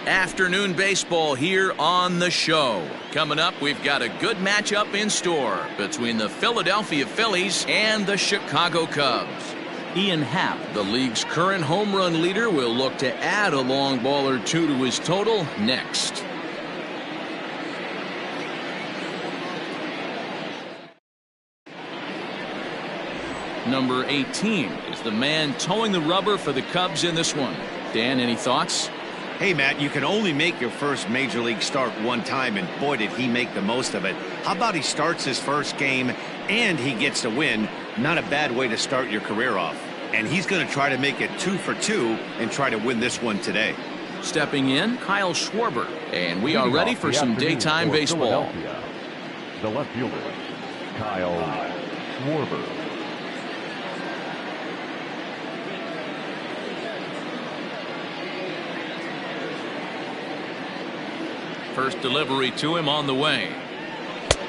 Afternoon baseball here on the show. Coming up, we've got a good matchup in store between the Philadelphia Phillies and the Chicago Cubs. Ian Happ, the league's current home run leader, will look to add a long ball or two to his total next. Number 18 is the man towing the rubber for the Cubs in this one. Dan, any thoughts? Hey, Matt, you can only make your first major league start one time, and boy, did he make the most of it. How about he starts his first game and he gets a win? Not a bad way to start your career off. And he's going to try to make it 2 for 2 and try to win this one today. Stepping in, Kyle Schwarber. And we are ready for some daytime baseball. The left fielder, Kyle Schwarber. First delivery to him on the way.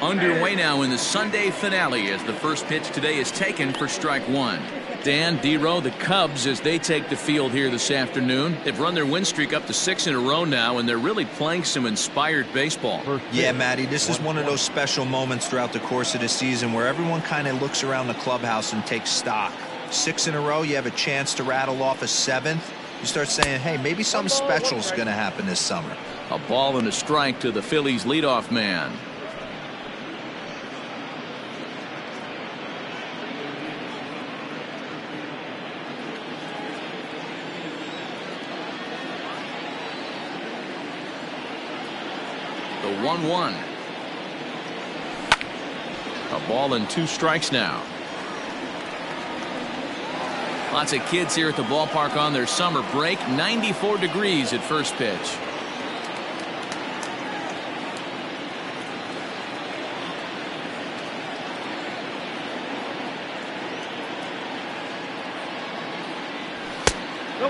Underway now in the Sunday finale as the first pitch today is taken for strike one. Dan, D-Row, the Cubs, as they take the field here this afternoon, they've run their win streak up to 6 in a row now, and they're really playing some inspired baseball. Yeah, Matty, this is one of those special moments throughout the course of the season where everyone kind of looks around the clubhouse and takes stock. 6 in a row, you have a chance to rattle off a 7th. You start saying, hey, maybe something special is going to happen this summer. A ball and a strike to the Phillies leadoff man. The 1-1. A ball and 2 strikes now. Lots of kids here at the ballpark on their summer break. 94 degrees at first pitch.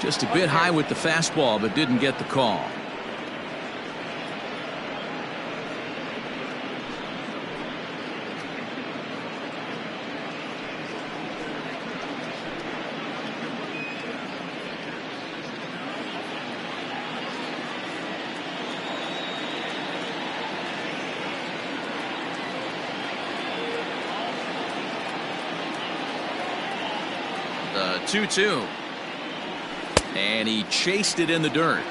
Just a bit high with the fastball, but didn't get the call. The 2-2. And he chased it in the dirt.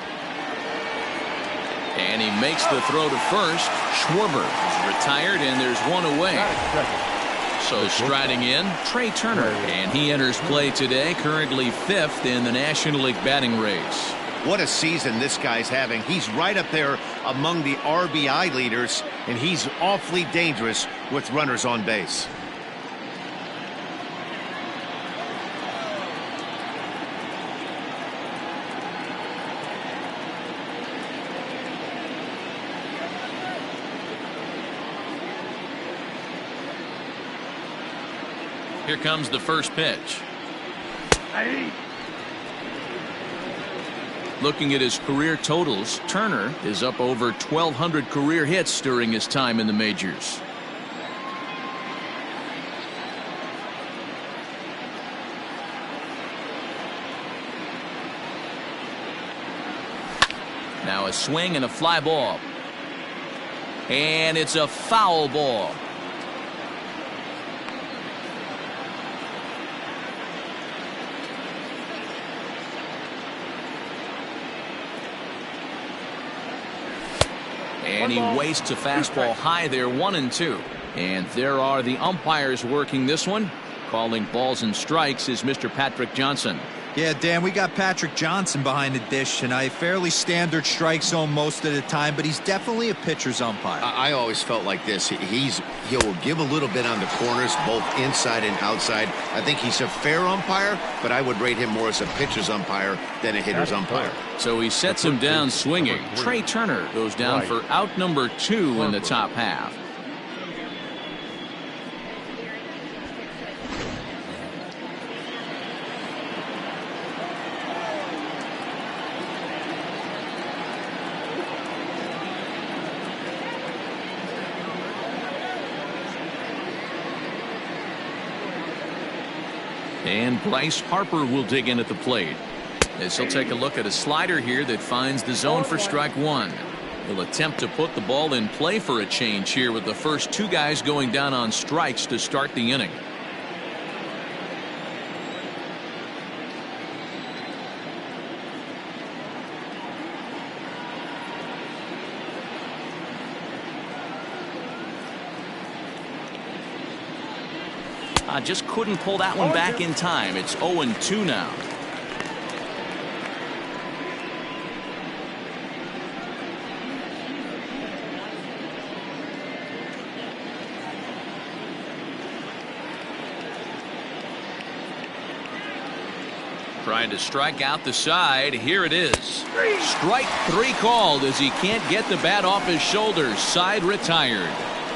And he makes the throw to first. Schwarber is retired, and there's one away. So striding in, Trey Turner. And he enters play today, currently 5th in the National League batting race. What a season this guy's having. He's right up there among the RBI leaders, and he's awfully dangerous with runners on base. Here comes the first pitch. Looking at his career totals, Turner is up over 1,200 career hits during his time in the majors. Now a swing and a fly ball. And it's a foul ball. And he wastes a fastball high there, 1-2. And there are the umpires working this one. Calling balls and strikes is Mr. Patrick Johnson. Yeah, Dan, we got Patrick Johnson behind the dish tonight. Fairly standard strike zone most of the time, but he's definitely a pitcher's umpire. I always felt like this. He'll give a little bit on the corners, both inside and outside. I think he's a fair umpire, but I would rate him more as a pitcher's umpire than a hitter's umpire. So he sets him down swinging. Trey Turner goes down for out number 2 in the top half. And Bryce Harper will dig in at the plate. as he'll take a look at a slider here that finds the zone for strike one. He'll attempt to put the ball in play for a change here with the first two guys going down on strikes to start the inning. Just couldn't pull that one back in time. It's 0-2 now. Trying to strike out the side. Here it is. Strike three called as he can't get the bat off his shoulders. Side retired.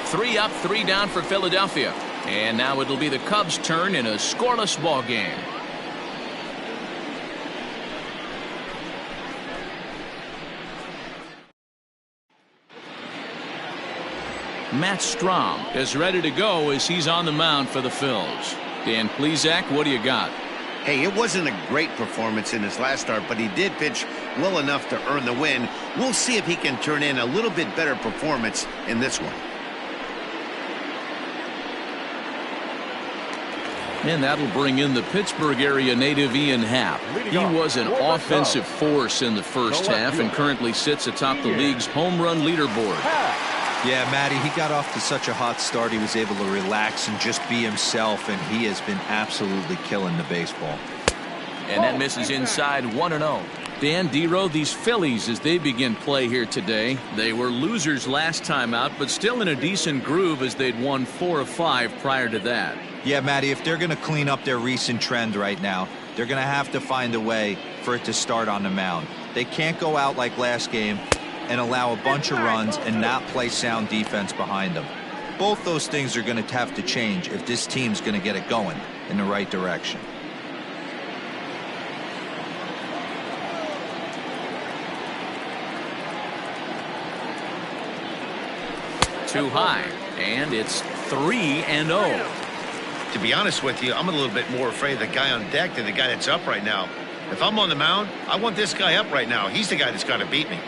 3 up, 3 down for Philadelphia. And now it'll be the Cubs' turn in a scoreless ball game. Matt Strahm is ready to go as he's on the mound for the Phils. Dan Plesac, what do you got? Hey, it wasn't a great performance in his last start, but he did pitch well enough to earn the win. We'll see if he can turn in a little bit better performance in this one. And that'll bring in the Pittsburgh area native Ian Happ. He was an offensive force in the first half and currently sits atop the league's home run leaderboard. Yeah, Matty, he got off to such a hot start. He was able to relax and just be himself, and he has been absolutely killing the baseball. And that misses inside 1-0. Dan Dero, these Phillies, as they begin play here today, they were losers last time out, but still in a decent groove as they'd won 4 of 5 prior to that. Yeah, Matty, if they're going to clean up their recent trend right now, they're going to have to find a way for it to start on the mound. They can't go out like last game and allow a bunch of runs and not play sound defense behind them. Both those things are going to have to change if this team's going to get it going in the right direction. Too high, and it's 3-0. To be honest with you, I'm a little bit more afraid of the guy on deck than the guy that's up right now. If I'm on the mound, I want this guy up right now. He's the guy that's got to beat me.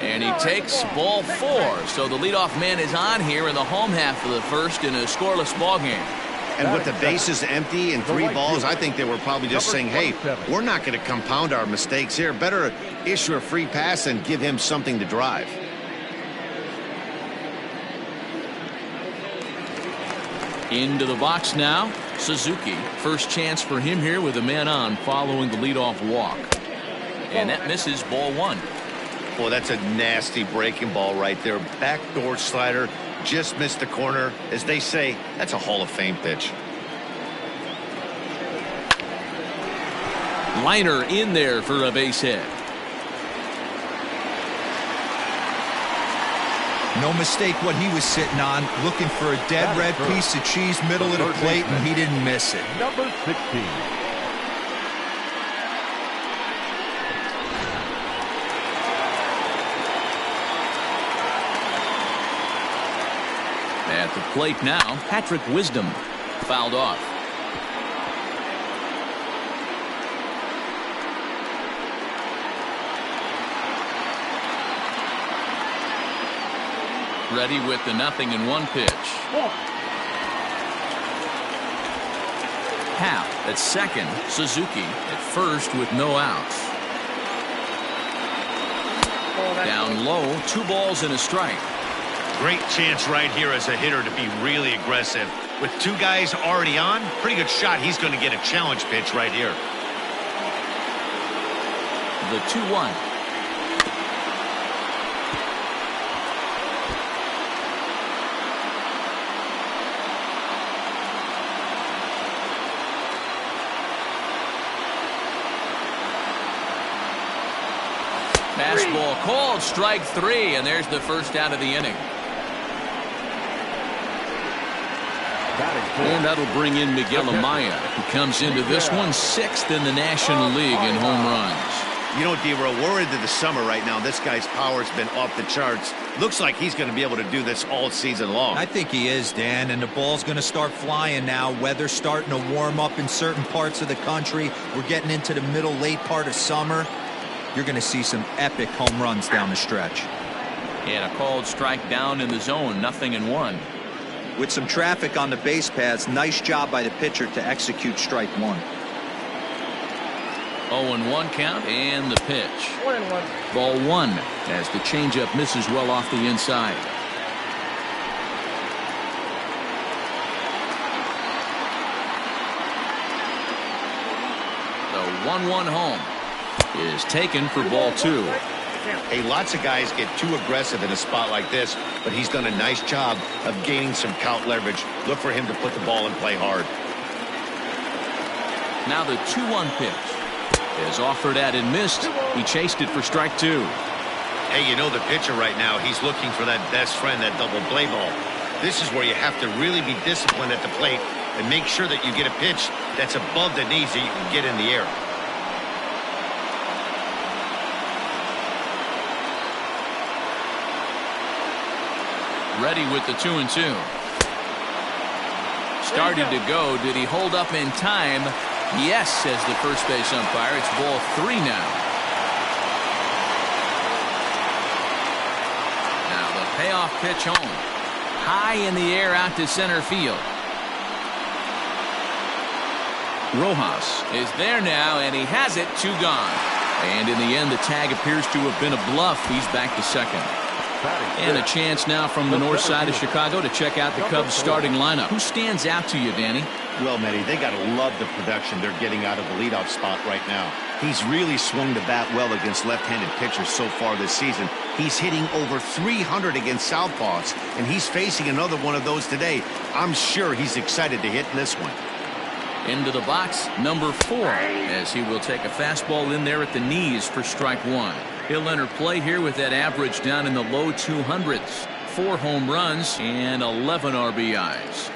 And he takes ball 4. So the leadoff man is on here in the home half of the first in a scoreless ball game. And with the bases empty and 3 balls, I think they were probably just saying, hey, we're not going to compound our mistakes here. Better issue a free pass and give him something to drive. Into the box now, Suzuki. First chance for him here with a man on following the leadoff walk. And that misses ball 1. Boy, that's a nasty breaking ball right there. Backdoor slider, just missed the corner. As they say, that's a Hall of Fame pitch. Liner in there for a base hit. No mistake what he was sitting on, looking for a dead red piece of cheese middle of the plate, and he didn't miss it. Number 16. At the plate now, Patrick Wisdom. Fouled off. Ready with the 0-1 pitch. Happ at second, Suzuki at first with no outs. Down low, 2 balls and a strike. Great chance right here as a hitter to be really aggressive. With 2 guys already on, pretty good shot. He's going to get a challenge pitch right here. The 2-1. Fastball called, strike 3, and there's the first out of the inning. And that'll bring in Miguel Amaya, who comes into this one 6th in the National League in home runs. You know, D-Row, we're into the summer right now. This guy's power's been off the charts. Looks like he's going to be able to do this all season long. I think he is, Dan, and the ball's going to start flying now. Weather's starting to warm up in certain parts of the country. We're getting into the middle, late part of summer. You're going to see some epic home runs down the stretch. And a called strike down in the zone, 0-1. With some traffic on the base paths, nice job by the pitcher to execute strike one. 0-1 count and the pitch. 1-1. Ball one as the changeup misses well off the inside. The 1-1 home is taken for ball two. Hey, lots of guys get too aggressive in a spot like this, but he's done a nice job of gaining some count leverage. Look for him to put the ball in play hard. Now the 2-1 pitch is offered at and missed. He chased it for strike two. Hey, you know the pitcher right now, he's looking for that best friend, that double play ball. This is where you have to really be disciplined at the plate and make sure that you get a pitch that's above the knees that you can get in the air. Ready with the 2-2. Started to go. Did he hold up in time? Yes, says the first base umpire. It's ball three now. Now the payoff pitch home. High in the air out to center field. Rojas is there now, and he has it. Two gone. And in the end, the tag appears to have been a bluff. He's back to second. And a chance now from the north side of Chicago to check out the Cubs starting lineup. Who stands out to you, Danny? Well, Matty, they got to love the production they're getting out of the leadoff spot right now. He's really swung the bat well against left-handed pitchers so far this season. He's hitting over 300 against southpaws, and he's facing another one of those today. I'm sure he's excited to hit this one. Into the box, number 4, as he will take a fastball in there at the knees for strike one. He'll enter play here with that average down in the low 200s. 4 home runs and 11 RBIs.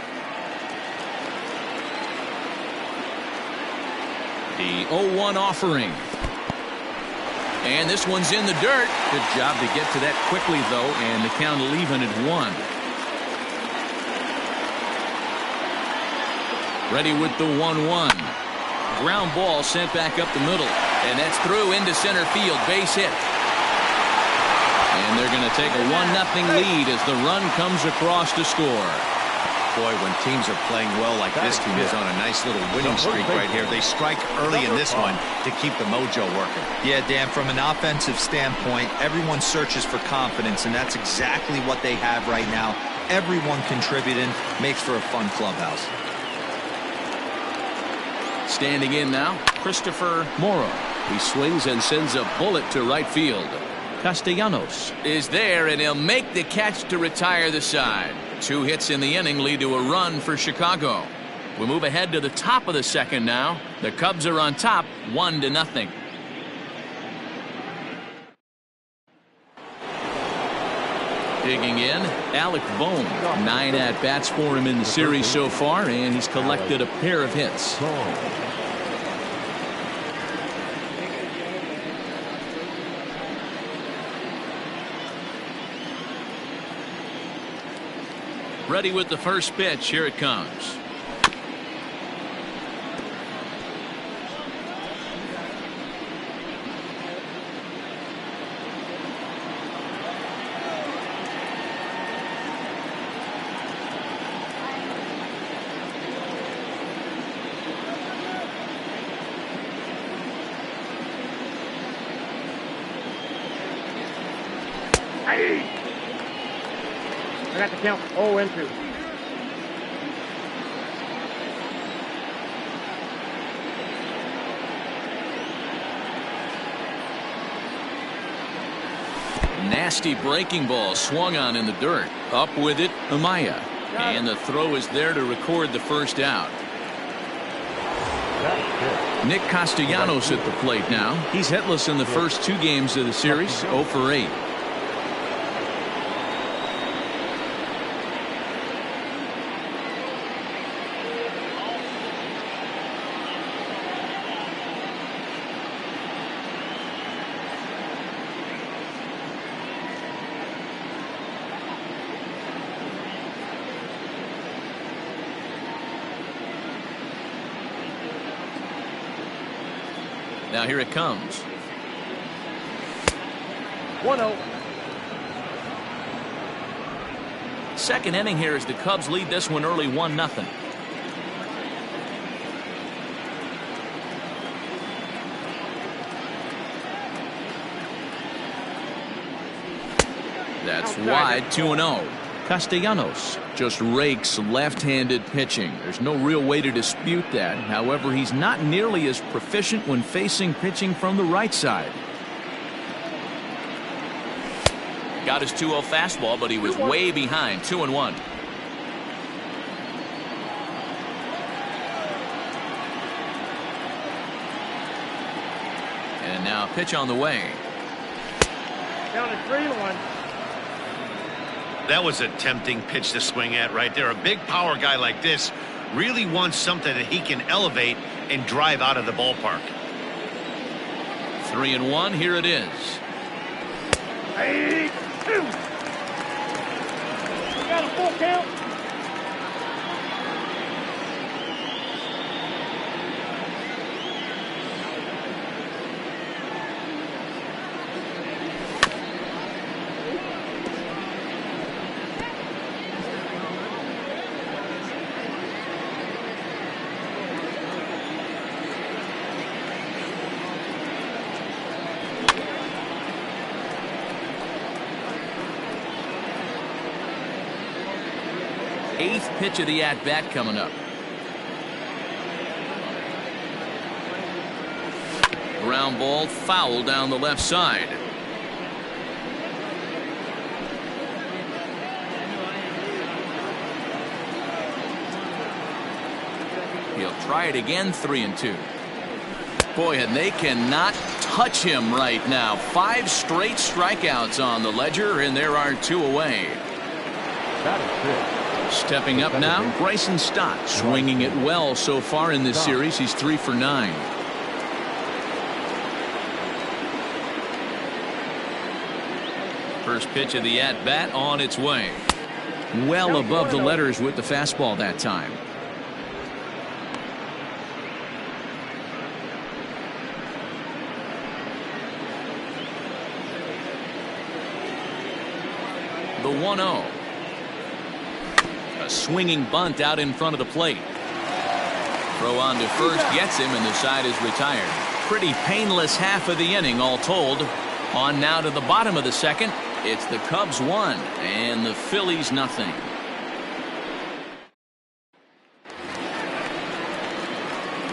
The 0-1 offering. And this one's in the dirt. Good job to get to that quickly, though, and the count will even at 1. Ready with the 1-1. Ground ball sent back up the middle. And that's through into center field. Base hit. And they're going to take a 1-0 lead as the run comes across to score. Boy, when teams are playing well like this team is on a nice little winning streak right here, they strike early in this one to keep the mojo working. Yeah, Dan, from an offensive standpoint, everyone searches for confidence, and that's exactly what they have right now. Everyone contributing makes for a fun clubhouse. Standing in now, Christopher Morrow. He swings and sends a bullet to right field. Castellanos is there, and he'll make the catch to retire the side. 2 hits in the inning lead to a run for Chicago. We move ahead to the top of the second now. The Cubs are on top, 1-0. Digging in, Alec Bohm. 9 at-bats for him in the series so far, and he's collected a pair of hits. Ready with the first pitch. Here it comes. I got the count 0-2. Nasty breaking ball swung on in the dirt. Up with it, Amaya. And the throw is there to record the first out. Nick Castellanos at the plate now. He's hitless in the first 2 games of the series, 0 for 8. Now here it comes. 1-0. Second inning here as the Cubs lead this one early 1-0. That's wide, 2-0. Castellanos just rakes left-handed pitching. There's no real way to dispute that. However, he's not nearly as proficient when facing pitching from the right side. Got his 2-0 fastball, but he was way behind. 2-1. And now pitch on the way. Down to 3-1. That was a tempting pitch to swing at right there. A big power guy like this really wants something that he can elevate and drive out of the ballpark. 3-1. Here it is. 3-2. We got a full count. Eighth pitch of the at-bat coming up. Ground ball foul down the left side. He'll try it again. 3-2. Boy, and they cannot touch him right now. 5 straight strikeouts on the ledger, and there are 2 away. That is 6. Stepping up now, Bryson Stott, swinging it well so far in this series. He's 3 for 9. First pitch of the at-bat on its way. Well above the letters with the fastball that time. The 1-0. A swinging bunt out in front of the plate. Throw on to first gets him, and the side is retired. Pretty painless half of the inning all told. On now to the bottom of the second. It's the Cubs 1 and the Phillies nothing.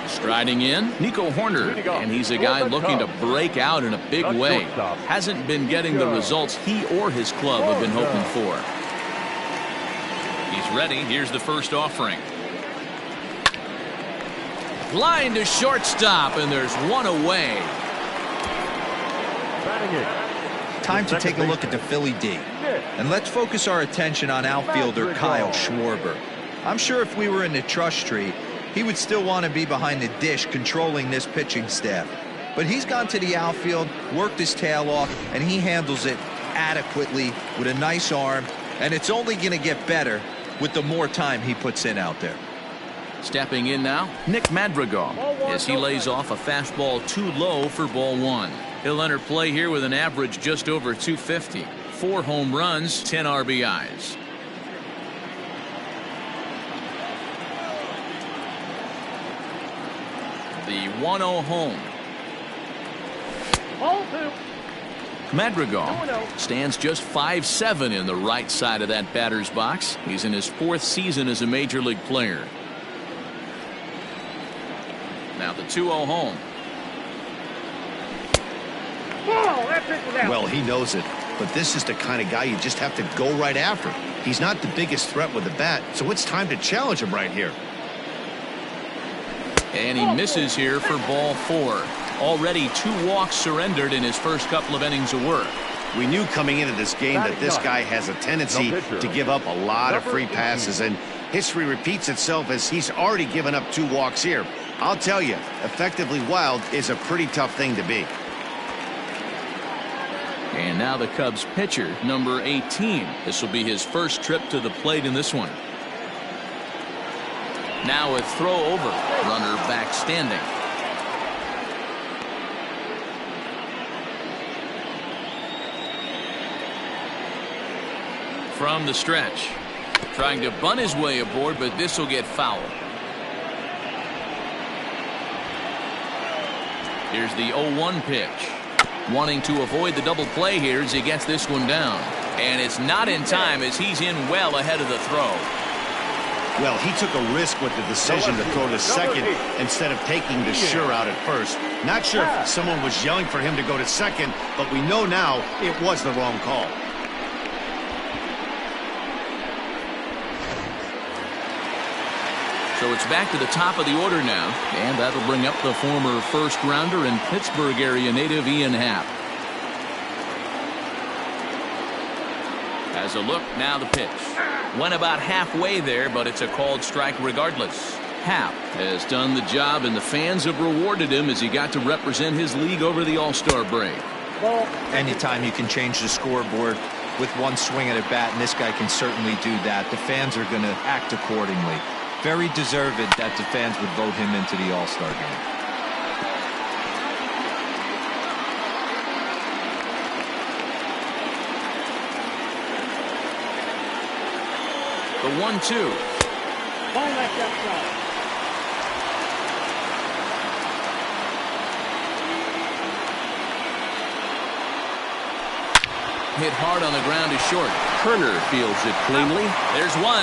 Striding in, Nico Horner, and he's a guy looking to break out in a big way. Hasn't been getting the results he or his club have been hoping for. He's ready. Here's the first offering. Line to shortstop, and there's 1 away. Time to take a look at the Philly D. And let's focus our attention on outfielder Kyle Schwarber. I'm sure if we were in the trust tree, he would still want to be behind the dish controlling this pitching staff. But he's gone to the outfield, worked his tail off, and he handles it adequately with a nice arm. And it's only going to get better with the more time he puts in out there. Stepping in now, Nick Madrigal, as he lays off a fastball too low for ball 1. He'll enter play here with an average just over 250. 4 home runs, 10 RBIs. The 1-0 home. Ball 2. Madrigal stands just 5'7" in the right side of that batter's box. He's in his 4th season as a major league player. Now the 2-0 home. Well, he knows it, but this is the kind of guy you just have to go right after. He's not the biggest threat with the bat, so it's time to challenge him right here. And he misses here for ball 4. Already 2 walks surrendered in his first couple of innings of work. We knew coming into this game that this guy has a tendency to give up a lot of free passes, and history repeats itself as he's already given up 2 walks here. I'll tell you, effectively wild is a pretty tough thing to be. And now the Cubs pitcher, number 18. This will be his first trip to the plate in this one. Now a throw over. Runner back standing. from the stretch. Trying to bunt his way aboard, but this will get foul. Here's the 0-1 pitch. Wanting to avoid the double play here as he gets this one down. And it's not in time as he's in well ahead of the throw. Well, he took a risk with the decision to throw to second instead of taking the sure out at first. Not sure if someone was yelling for him to go to second, but we know now it was the wrong call. So it's back to the top of the order now, and that'll bring up the former first-rounder and Pittsburgh area native Ian Happ. As a look, now the pitch. Went about halfway there, but it's a called strike regardless. Happ has done the job, and the fans have rewarded him as he got to represent his league over the All-Star break. Anytime you can change the scoreboard with one swing at a bat, and this guy can certainly do that, the fans are going to act accordingly. Very deserved that the fans would vote him into the All-Star game. The 1-2. Ball left outside. Hit hard on the ground is short. Turner fields it cleanly. There's one.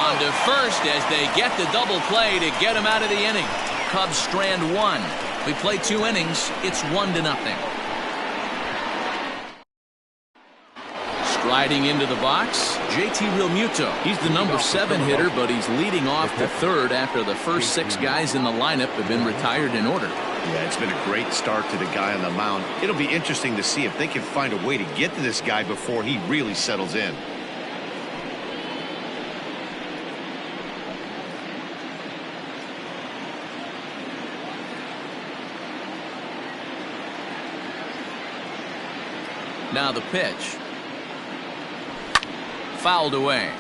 On to first as they get the double play to get him out of the inning. Cubs strand one. We play 2 innings. It's 1-0. Striding into the box, JT Realmuto. He's the number 7 hitter, but he's leading off to third after the first 6 guys in the lineup have been retired in order. Yeah, it's been a great start to the guy on the mound. It'll be interesting to see if they can find a way to get to this guy before he really settles in. Now the pitch. Fouled away.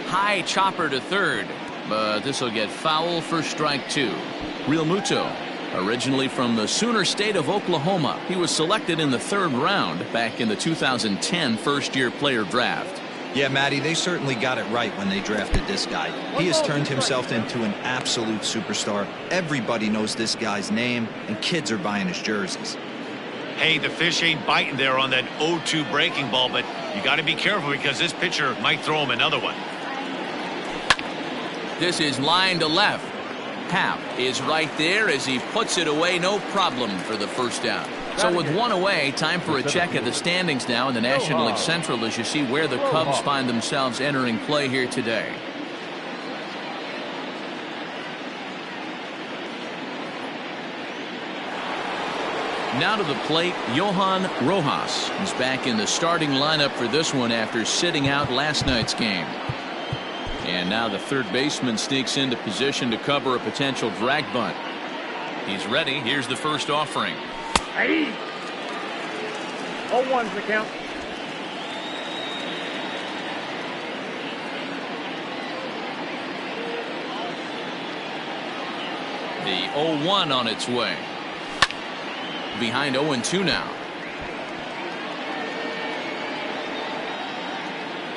High chopper to third, but this will get foul for strike 2. Realmuto, originally from the Sooner State of Oklahoma, he was selected in the 3rd round back in the 2010 first-year player draft. Yeah, Matty, they certainly got it right when they drafted this guy. He has turned himself into an absolute superstar. Everybody knows this guy's name, and kids are buying his jerseys. Hey, the fish ain't biting there on that 0-2 breaking ball, but you got to be careful because this pitcher might throw him another one. This is line to left. Happ is right there as he puts it away, no problem for the first down. So with 1 away, time for a check at the standings now in the National League Central as you see where the Cubs find themselves entering play here today. Now to the plate, Johan Rojas is back in the starting lineup for this one after sitting out last night's game. And now the third baseman sneaks into position to cover a potential drag bunt. He's ready. Here's the first offering. 0-1's the count. The 0-1 on its way. Behind 0-2 now.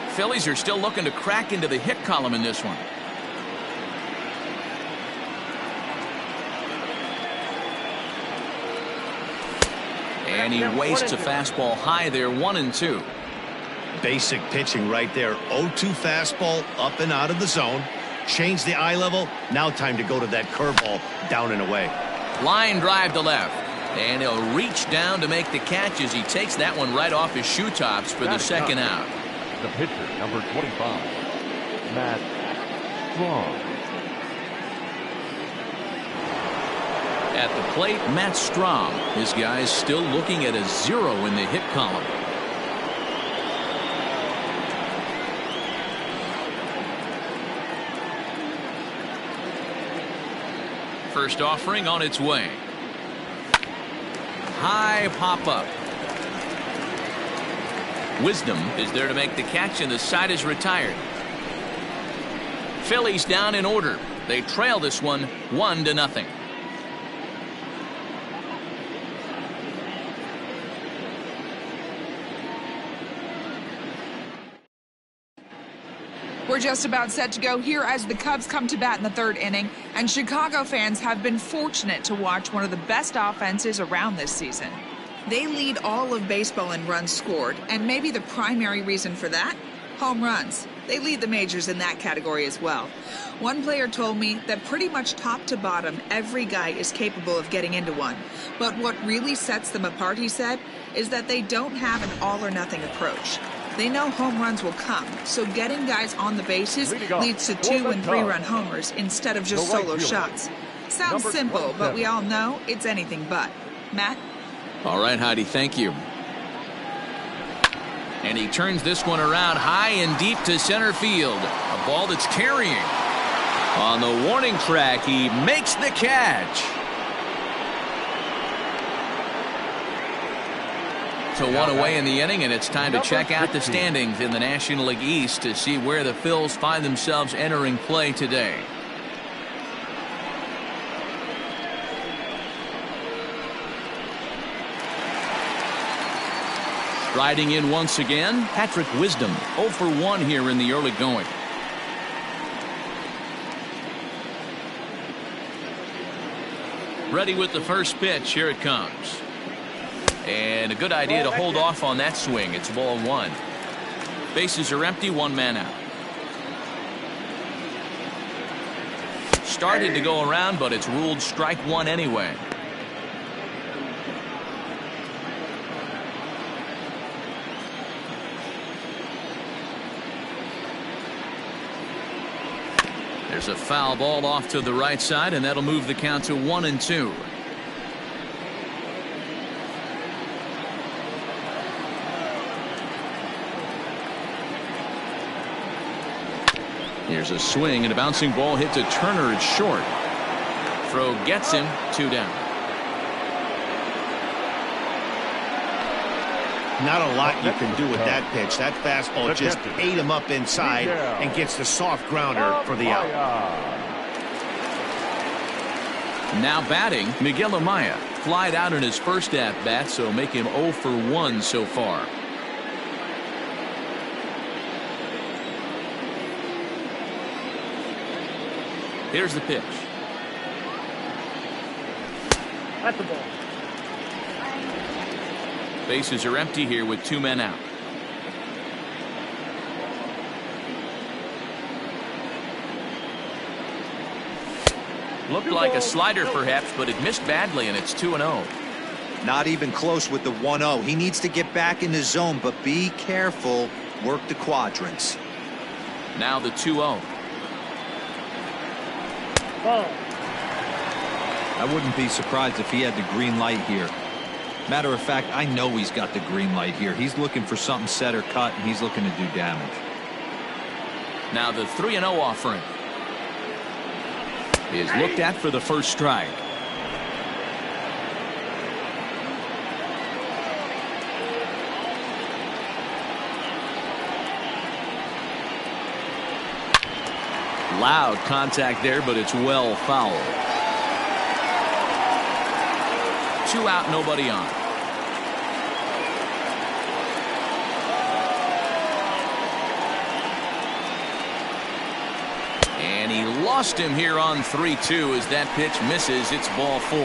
Phillies are still looking to crack into the hit column in this one. And he wastes a fastball high there, 1-2. Basic pitching right there. 0-2 fastball up and out of the zone. Change the eye level. Now time to go to that curveball down and away. Line drive to left. And he'll reach down to make the catch as he takes that one right off his shoe tops for the second out. The pitcher, number 25, Matt Strahm. At the plate, Matt Strahm. His guys still looking at a 0 in the hit column. First offering on its way. High pop up. Wisdom is there to make the catch, and the side is retired. Phillies down in order. They trail this one 1-0. We're just about set to go here as the Cubs come to bat in the third inning, and Chicago fans have been fortunate to watch one of the best offenses around this season. They lead all of baseball in runs scored, and maybe the primary reason for that? Home runs. They lead the majors in that category as well. One player told me that pretty much top to bottom, every guy is capable of getting into one. But what really sets them apart, he said, is that they don't have an all-or-nothing approach. They know home runs will come, so getting guys on the bases leads to 2- and 3-run homers instead of just solo shots. Sounds simple, but we all know it's anything but. Matt? All right, Heidi, thank you. And he turns this one around high and deep to center field. A ball that's carrying. On the warning track, he makes the catch. So one away in the inning, and it's time to check out the standings in the National League East to see where the Phils find themselves entering play today. Riding in once again, Patrick Wisdom, 0 for 1 here in the early going. Ready with the first pitch. Here it comes. And a good idea to hold off on that swing. It's ball 1. Bases are empty, 1 man out. Started to go around, but it's ruled strike 1 anyway. There's a foul ball off to the right side, and that'll move the count to 1-2. Here's a swing, and a bouncing ball hit to Turner. It's short. Throw gets him. 2 down. Not a lot you can do with that pitch. That fastball just ate him up inside and gets the soft grounder for the out. Now batting, Miguel Amaya. Flied out in his first at-bat, so make him 0 for 1 so far. Here's the pitch. That's the ball. Bases are empty here with 2 men out. Looked like a slider perhaps, but it missed badly, and it's 2-0. Not even close with the 1-0. He needs to get back in the zone, but be careful. Work the quadrants. Now the 2-0. Ball. I wouldn't be surprised if he had the green light here. Matter of fact, I know he's got the green light here. He's looking for something set or cut, and he's looking to do damage. Now the 3-0 offering is looked at for the first strike. Loud contact there, but it's well fouled. 2 out, nobody on. And he lost him here on 3-2 as that pitch misses. It's ball 4.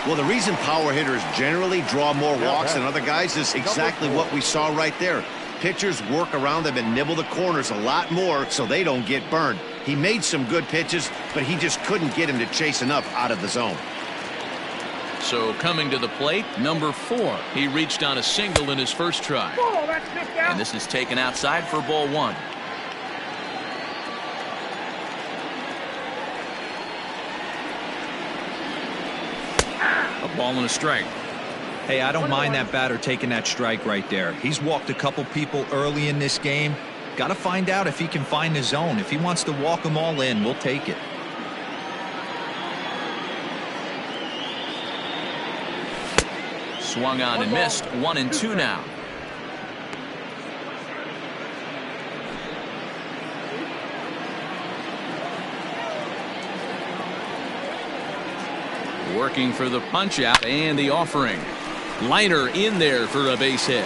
Well, the reason power hitters generally draw more walks than other guys is exactly what we saw right there. Pitchers work around them and nibble the corners a lot more so they don't get burned. He made some good pitches, but he just couldn't get him to chase enough out of the zone. So coming to the plate, number 4. He reached on a single in his first try. Ball, that's kicked out. And this is taken outside for ball 1. A ball and a strike. Hey, I don't mind that batter taking that strike right there. He's walked a couple people early in this game. Got to find out if he can find the zone. If he wants to walk them all in, we'll take it. Swung on and missed. 1-2 now. Working for the punch out and the offering. Liner in there for a base hit.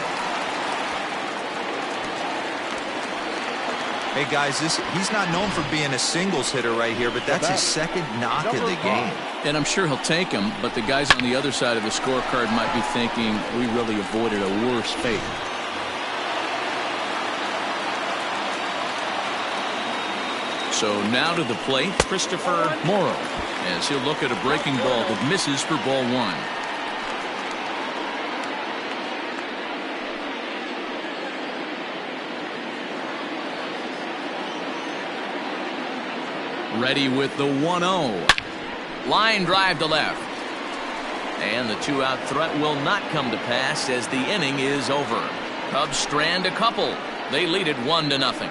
Hey guys, he's not known for being a singles hitter right here, but that's his second knock of the game. And I'm sure he'll take him, but the guys on the other side of the scorecard might be thinking we really avoided a worse fate. So now to the plate, Christopher Morrow, as he'll look at a breaking ball that misses for ball one. Ready with the 1-0. Line drive to left. And the two-out threat will not come to pass as the inning is over. Cubs strand a couple. They lead it 1-0.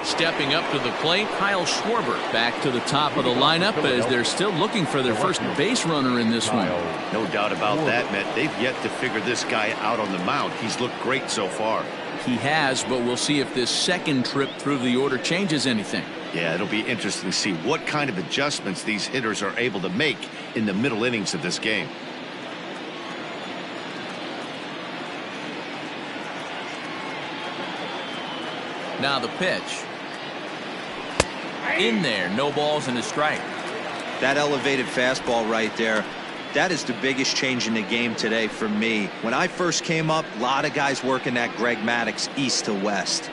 Stepping up to the plate, Kyle Schwarber back to the top of the lineup as they're still looking for their first base runner in this one. No doubt about that, Matt. They've yet to figure this guy out on the mound. He's looked great so far. He has, but we'll see if this second trip through the order changes anything. Yeah, it'll be interesting to see what kind of adjustments these hitters are able to make in the middle innings of this game. Now the pitch. In there, no balls and a strike. That elevated fastball right there, that is the biggest change in the game today for me. When I first came up, a lot of guys working that Greg Maddux east to west.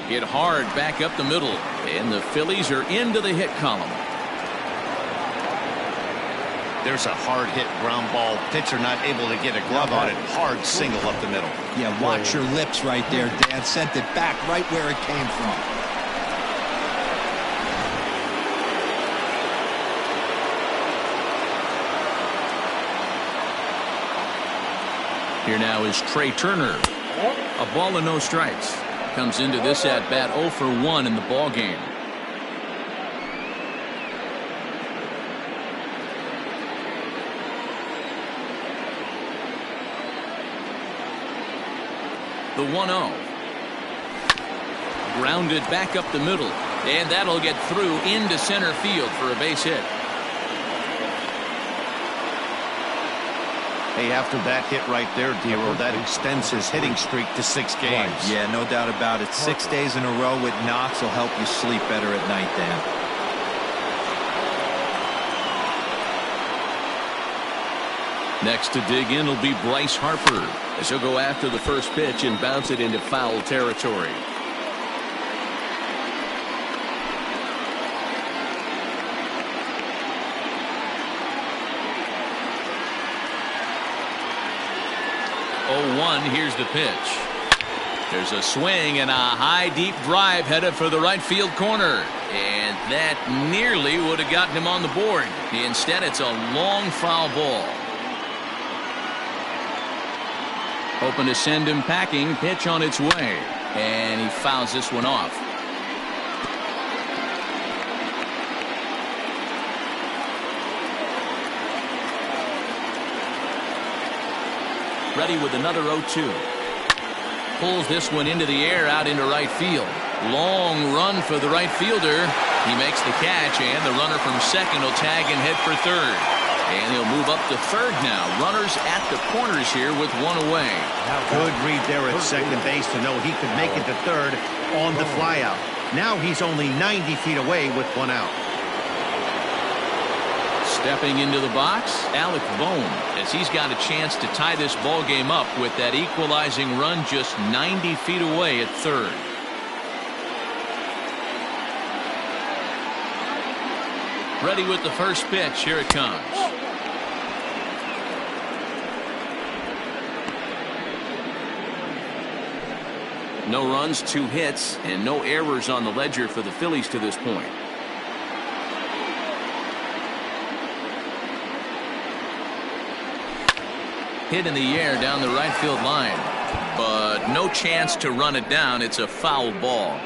Hit hard back up the middle, and the Phillies are into the hit column. There's a hard hit ground ball. Pitcher not able to get a glove on it. Hard single up the middle. Yeah, watch your lips right there, Dan. Sent it back right where it came from. Here now is Trey Turner. A ball and no strikes. Comes into this at bat 0 for 1 in the ball game. The 1-0. Grounded back up the middle, and that'll get through into center field for a base hit. Hey, after that hit right there, Dero, that extends his hitting streak to 6 games. Yeah, no doubt about it. 6 days in a row with knocks will help you sleep better at night, Dan. Next to dig in will be Bryce Harper, as he'll go after the first pitch and bounce it into foul territory. Here's the pitch. There's a swing and a high deep drive headed for the right field corner, and that nearly would have gotten him on the board. Instead, it's a long foul ball. Hoping to send him packing. Pitch on its way, and he fouls this one off. Ready with another 0-2. Pulls this one into the air out into right field. Long run for the right fielder. He makes the catch, and the runner from second will tag and head for third. And he'll move up to third now. Runners at the corners here with one away. Good read there at second base to know he could make it to third on the flyout. Now he's only 90 feet away with one out. Stepping into the box, Alec Bohm, as he's got a chance to tie this ball game up with that equalizing run just 90 feet away at third. Ready with the first pitch. Here it comes. No runs, 2 hits, and no errors on the ledger for the Phillies to this point. Hit in the air down the right field line, but no chance to run it down. It's a foul ball.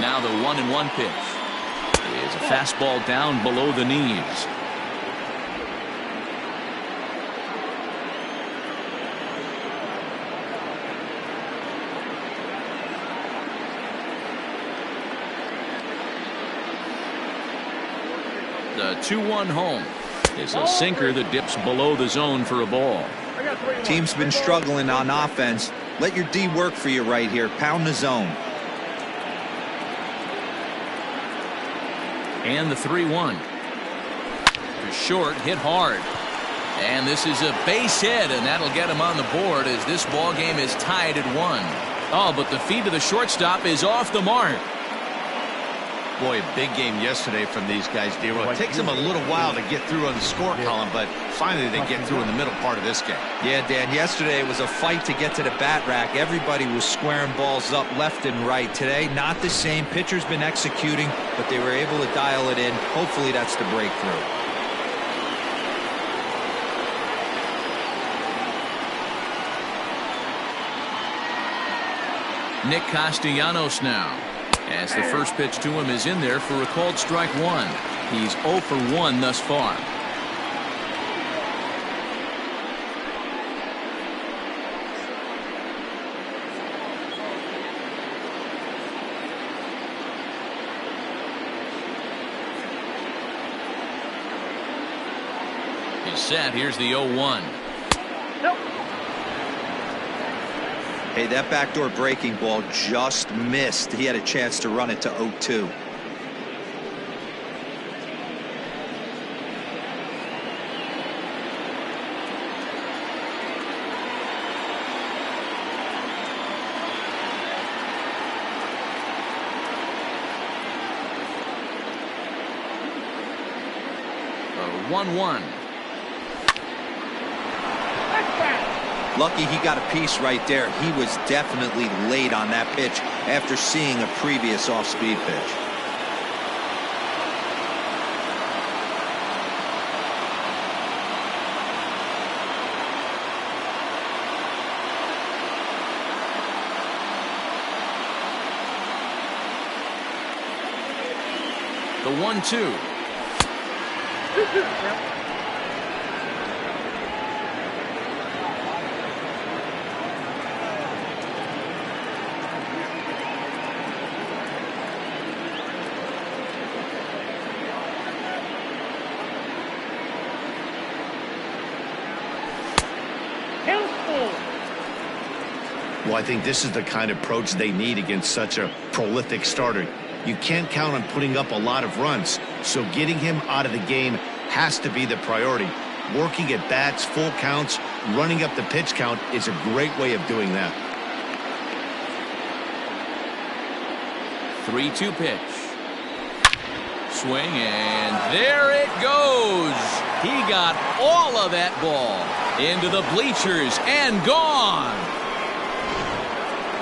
Now the 1-1 pitch is a fastball down below the knees. The 2-1 home is a sinker that dips below the zone for a ball. Team's been struggling on offense. Let your D work for you right here. Pound the zone. And the 3-1. Short, hit hard. And this is a base hit, and that'll get him on the board as this ball game is tied at 1. Oh, but the feed to the shortstop is off the mark. Boy, a big game yesterday from these guys, D-Roy. It takes them a little while to get through on the score column, but finally they get through in the middle part of this game. Yeah, Dan, yesterday it was a fight to get to the bat rack. Everybody was squaring balls up left and right. Today, not the same. Pitcher's been executing, but they were able to dial it in. Hopefully that's the breakthrough. Nick Castellanos now, as the first pitch to him is in there for a called strike 1. He's 0 for 1 thus far. He's set. Here's the 0-1. Hey, that backdoor breaking ball just missed. He had a chance to run it to 0-2. A 1-1. Lucky he got a piece right there. He was definitely late on that pitch after seeing a previous off-speed pitch. The 1-2. Well, I think this is the kind of approach they need against such a prolific starter. You can't count on putting up a lot of runs, so getting him out of the game has to be the priority. Working at bats, full counts, running up the pitch count is a great way of doing that. 3-2 pitch. Swing, and there it goes. He got all of that ball into the bleachers and gone.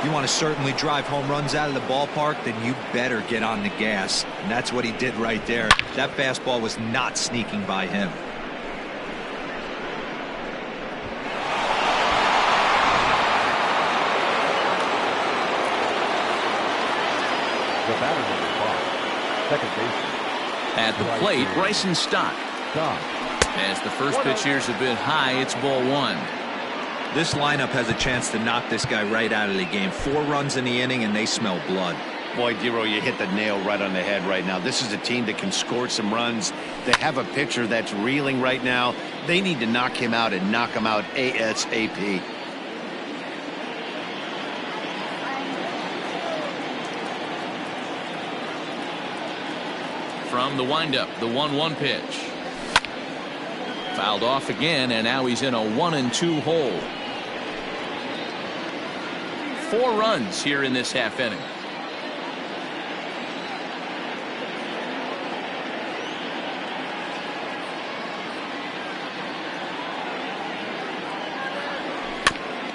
You want to certainly drive home runs out of the ballpark, then you better get on the gas. And that's what he did right there. That fastball was not sneaking by him. The batter number 5, second baseman. At the plate, Bryson Stott. As the first pitch here's a bit high, it's ball 1. This lineup has a chance to knock this guy right out of the game. 4 runs in the inning, and they smell blood. Boy, D-Roy, you hit the nail right on the head right now. This is a team that can score some runs. They have a pitcher that's reeling right now. They need to knock him out and knock him out ASAP. From the windup, the 1-1 pitch. Fouled off again, and now he's in a 1-2 hole. 4 runs here in this half inning.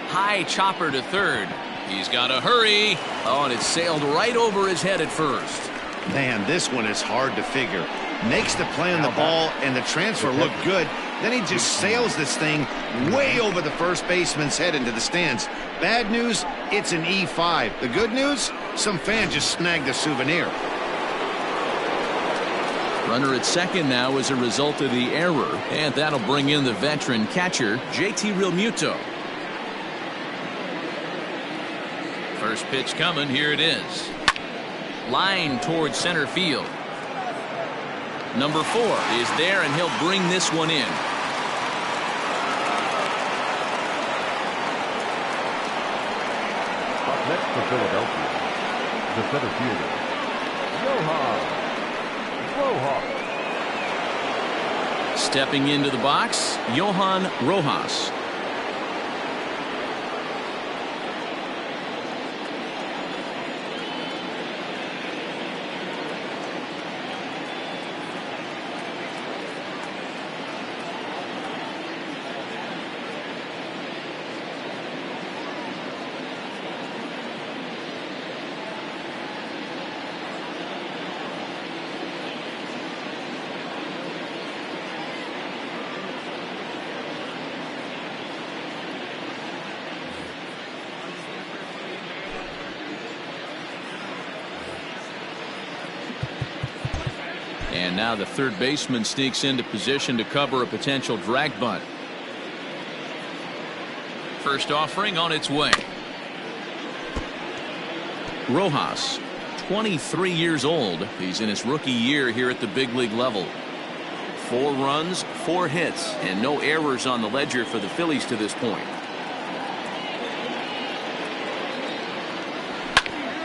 High chopper to third. He's got to hurry. Oh, and it sailed right over his head at first. Man, this one is hard to figure. Makes the play on the ball, and the transfer looked good. Then he just sails this thing way over the first baseman's head into the stands. Bad news, it's an E5. The good news, some fan just snagged a souvenir. Runner at second now as a result of the error, and that'll bring in the veteran catcher, JT Realmuto. First pitch coming, here it is. Line towards center field. Number 4 is there, and he'll bring this one in. Up next for Philadelphia, the center fielder, Rojas. Stepping into the box, Johan Rojas. And now the third baseman sneaks into position to cover a potential drag bunt. First offering on its way. Rojas, 23 years old. He's in his rookie year here at the big league level. 4 runs, 4 hits, and no errors on the ledger for the Phillies to this point.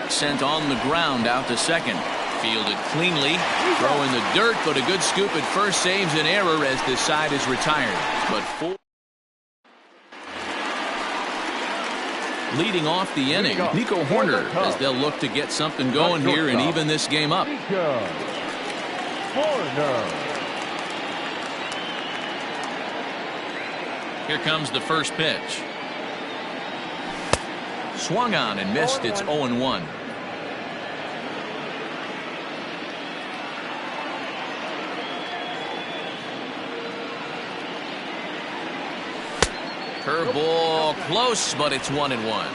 Sent on the ground out to second. Fielded cleanly, throw in the dirt, but a good scoop at first saves an error as this side is retired. But 4. Leading off the inning, Nico Horner, as they'll look to get something going here and even this game up. Here comes the first pitch. Swung on and missed. It's 0-1. Curveball close, but it's 1-1.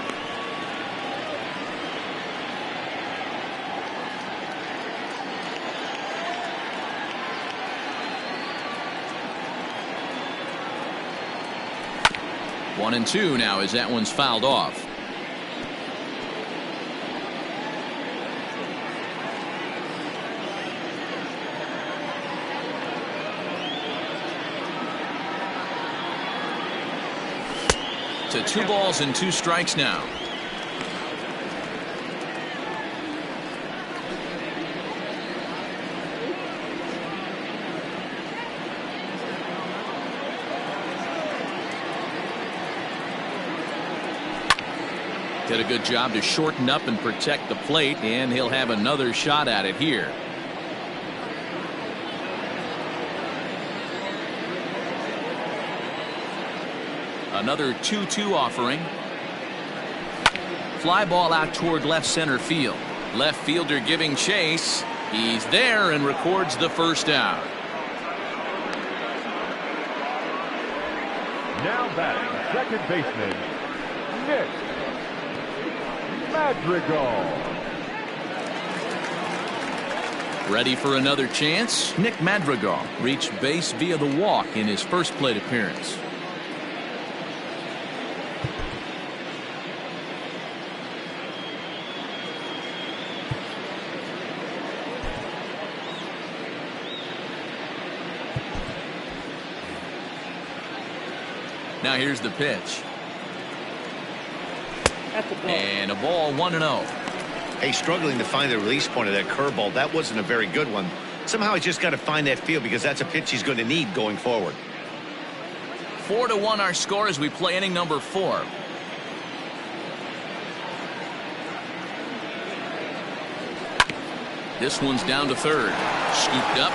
One and two now as that one's fouled off. To 2 balls and 2 strikes now. Did a good job to shorten up and protect the plate, and he'll have another shot at it here. Another 2-2 offering. Fly ball out toward left center field. Left fielder giving chase. He's there and records the first out. Now batting, second baseman, Nick Madrigal. Ready for another chance? Nick Madrigal reached base via the walk in his first plate appearance. Now here's the pitch. And a ball, 1-0. Hey, struggling to find the release point of that curveball. That wasn't a very good one. Somehow he's just got to find that feel because that's a pitch he's going to need going forward. 4-1 our score as we play inning number 4. This one's down to third. Scooped up.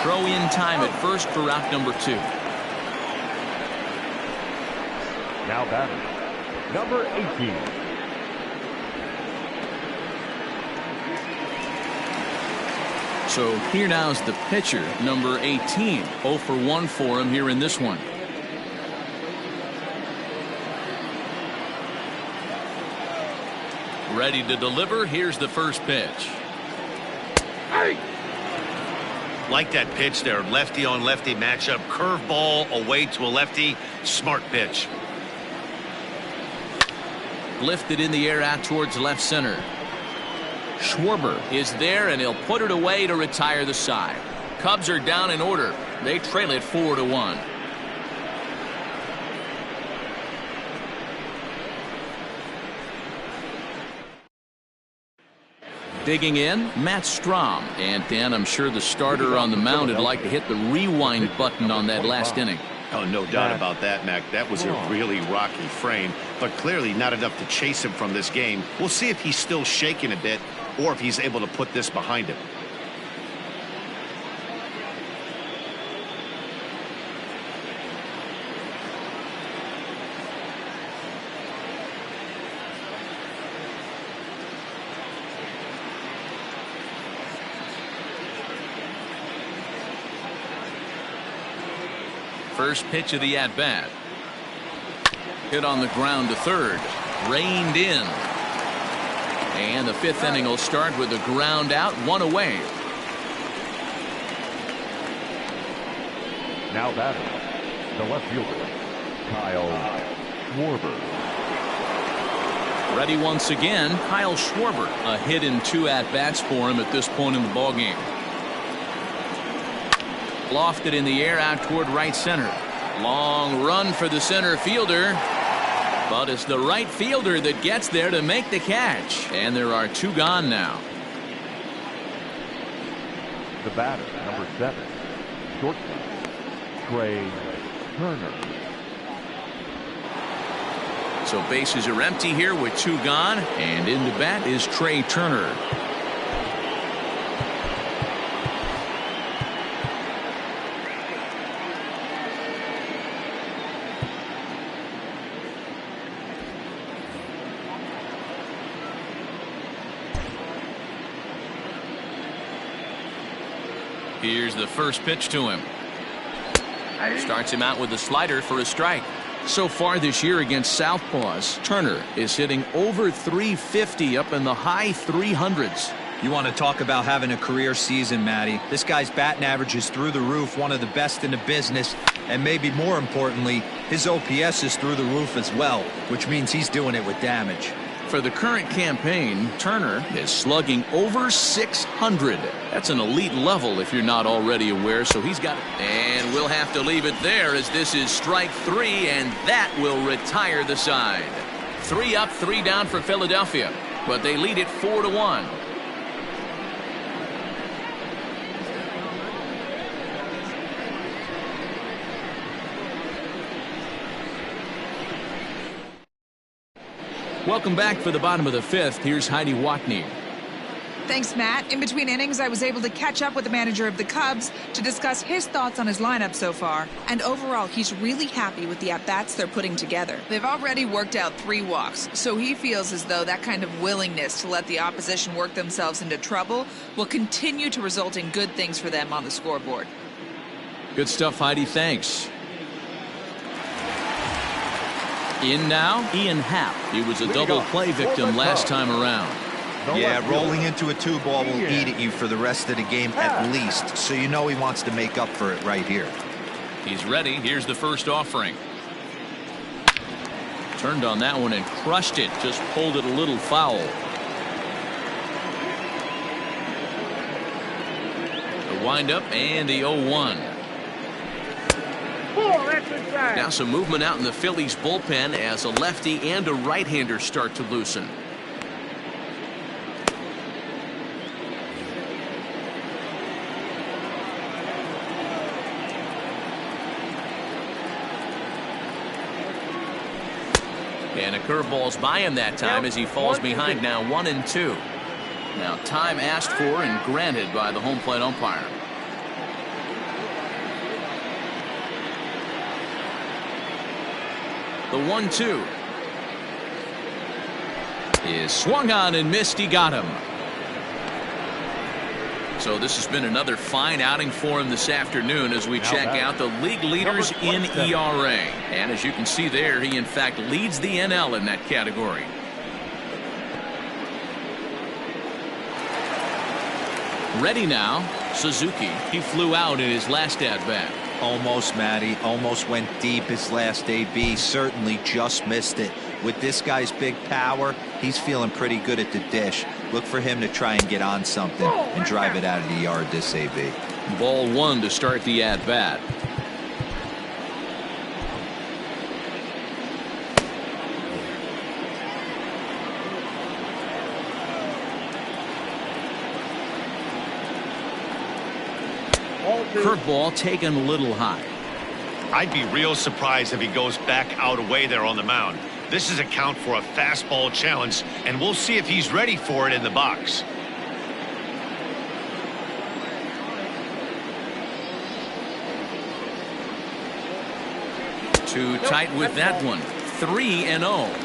Throw in time at first for out number 2. Now batting, number 18. So here now's the pitcher, number 18. 0 for 1 for him here in this one. Ready to deliver. Here's the first pitch. Like that pitch there, lefty on lefty matchup, curveball away to a lefty, smart pitch. Lifted in the air out towards left center. Schwarber is there, and he'll put it away to retire the side. Cubs are down in order. They trail it 4-1. Digging in, Matt Strahm. And Dan, I'm sure the starter on the mound would like to hit the rewind button on that last inning. Oh, no doubt about that, Mac. That was a really rocky frame, but clearly not enough to chase him from this game. We'll see if he's still shaking a bit or if he's able to put this behind him. First pitch of the at-bat. Hit on the ground to third. Reined in. And the fifth inning will start with a ground out, 1 away. Now batting, the left fielder, Kyle Schwarber. Ready once again, Kyle Schwarber. A hit in 2 at-bats for him at this point in the ballgame. Lofted in the air out toward right center. Long run for the center fielder. But it's the right fielder that gets there to make the catch. And there are 2 gone now. The batter, number 7, shortstop, Trey Turner. So bases are empty here with 2 gone. And in the bat is Trey Turner. Here's the first pitch to him. Starts him out with a slider for a strike. So far this year against Southpaws, Turner is hitting over 350 up in the high 300s. You want to talk about having a career season, Matty. This guy's batting average is through the roof, one of the best in the business, and maybe more importantly, his OPS is through the roof as well, which means he's doing it with damage. For the current campaign, Turner is slugging over 600. That's an elite level if you're not already aware, so he's got it. And we'll have to leave it there as this is strike 3, and that will retire the side. 3 up, 3 down for Philadelphia, but they lead it 4-1. Welcome back for the bottom of the 5th. Here's Heidi Watney. Thanks, Matt. In between innings, I was able to catch up with the manager of the Cubs to discuss his thoughts on his lineup so far. And overall, he's really happy with the at-bats they're putting together. They've already worked out 3 walks, so he feels as though that kind of willingness to let the opposition work themselves into trouble will continue to result in good things for them on the scoreboard. Good stuff, Heidi. Thanks. In now, Ian Happ. He was a double play victim last time around. Yeah, rolling into a 2-ball will eat at you for the rest of the game at least, so you know he wants to make up for it right here. He's ready. Here's the first offering. Turned on that one and crushed it. Just pulled it a little foul. The windup and the 0-1. Now some movement out in the Phillies bullpen as a lefty and a right-hander start to loosen. And a curveball's by him that time as he falls behind now 1-2. Now time asked for and granted by the home plate umpire. The 1-2 is swung on and missed. He got him. So this has been another fine outing for him this afternoon as we check out the league leaders in ERA. And as you can see there, he in fact leads the NL in that category. Ready now, Suzuki. He flew out in his last at-bat. Almost, Matty. Almost went deep his last AB. Certainly just missed it. With this guy's big power, he's feeling pretty good at the dish. Look for him to try and get on something and drive it out of the yard this AB. Ball one to start the at-bat. Curveball taken a little high. I'd be real surprised if he goes back out away there on the mound. This is a count for a fastball challenge, and we'll see if he's ready for it in the box. Too tight with that one. 3-0.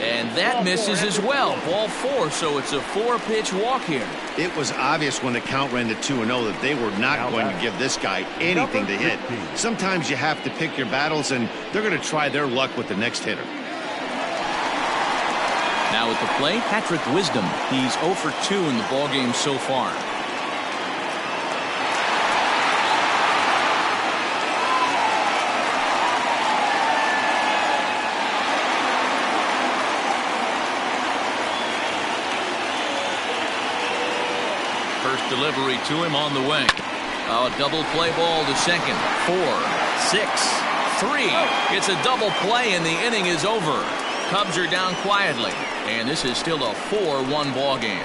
And that misses as well. Ball four, so it's a 4-pitch walk here. It was obvious when the count ran to 2-0 that they were not going to give this guy anything to hit. Sometimes you have to pick your battles, and they're going to try their luck with the next hitter. Now at the plate, Patrick Wisdom. He's 0 for 2 in the ballgame so far. First delivery to him on the way. A double play ball to second. 4, 6, 3. It's a double play and the inning is over. Cubs are down quietly, and this is still a 4-1 ball game.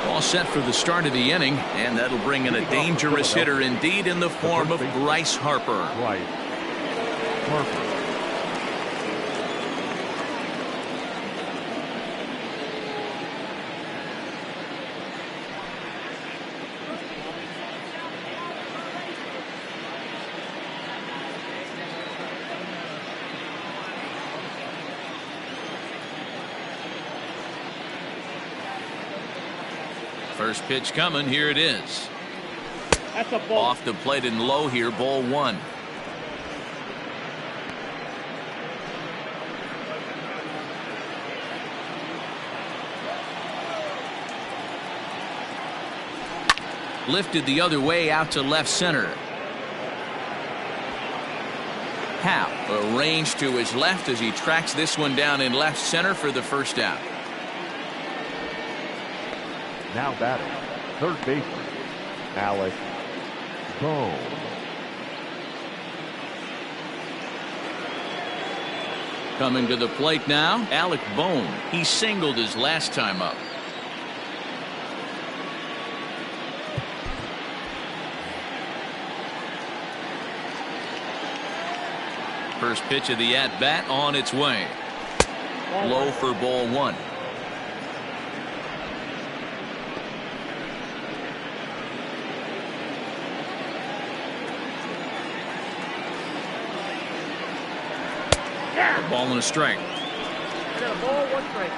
All set for the start of the inning, and that'll bring in a dangerous hitter indeed in the form of Bryce Harper. First pitch coming. Here it is. That's a ball. Off the plate and low here. Ball one. Lifted the other way out to left center. Howe arranged to his left as he tracks this one down in left center for the first out. Now batting, third baseman, Alex Bohm. Coming to the plate now, Alec Bohm. He singled his last time up. First pitch of the at-bat on its way. Low for ball one. Ball and a strike. I got a ball, 1 strike.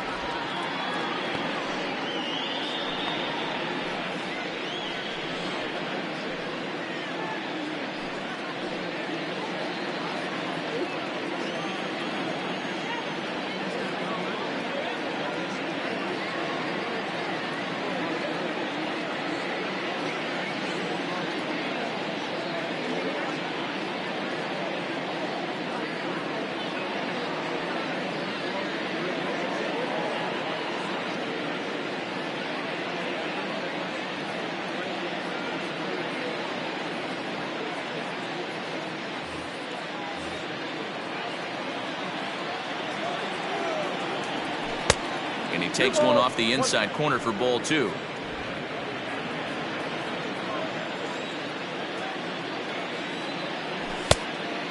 And he takes one off the inside corner for ball two.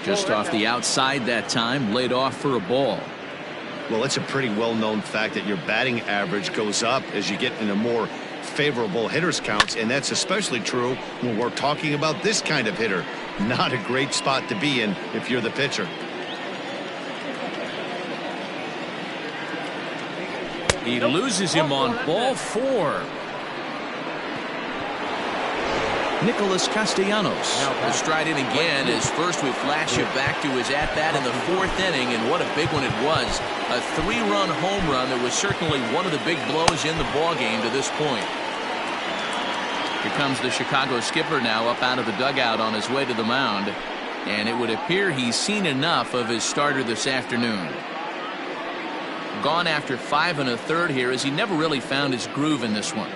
Just off the outside that time, laid off for a ball. Well, it's a pretty well-known fact that your batting average goes up as you get into more favorable hitters counts, and that's especially true when we're talking about this kind of hitter. Not a great spot to be in if you're the pitcher. He loses him on ball 4. Nicholas Castellanos will stride in again as first we flash you back to his at-bat in the 4th inning, and what a big one it was. A 3-run home run that was certainly one of the big blows in the ballgame to this point. Here comes the Chicago skipper now up out of the dugout on his way to the mound, and it would appear he's seen enough of his starter this afternoon. Gone after 5 1/3 here, as he never really found his groove in this one.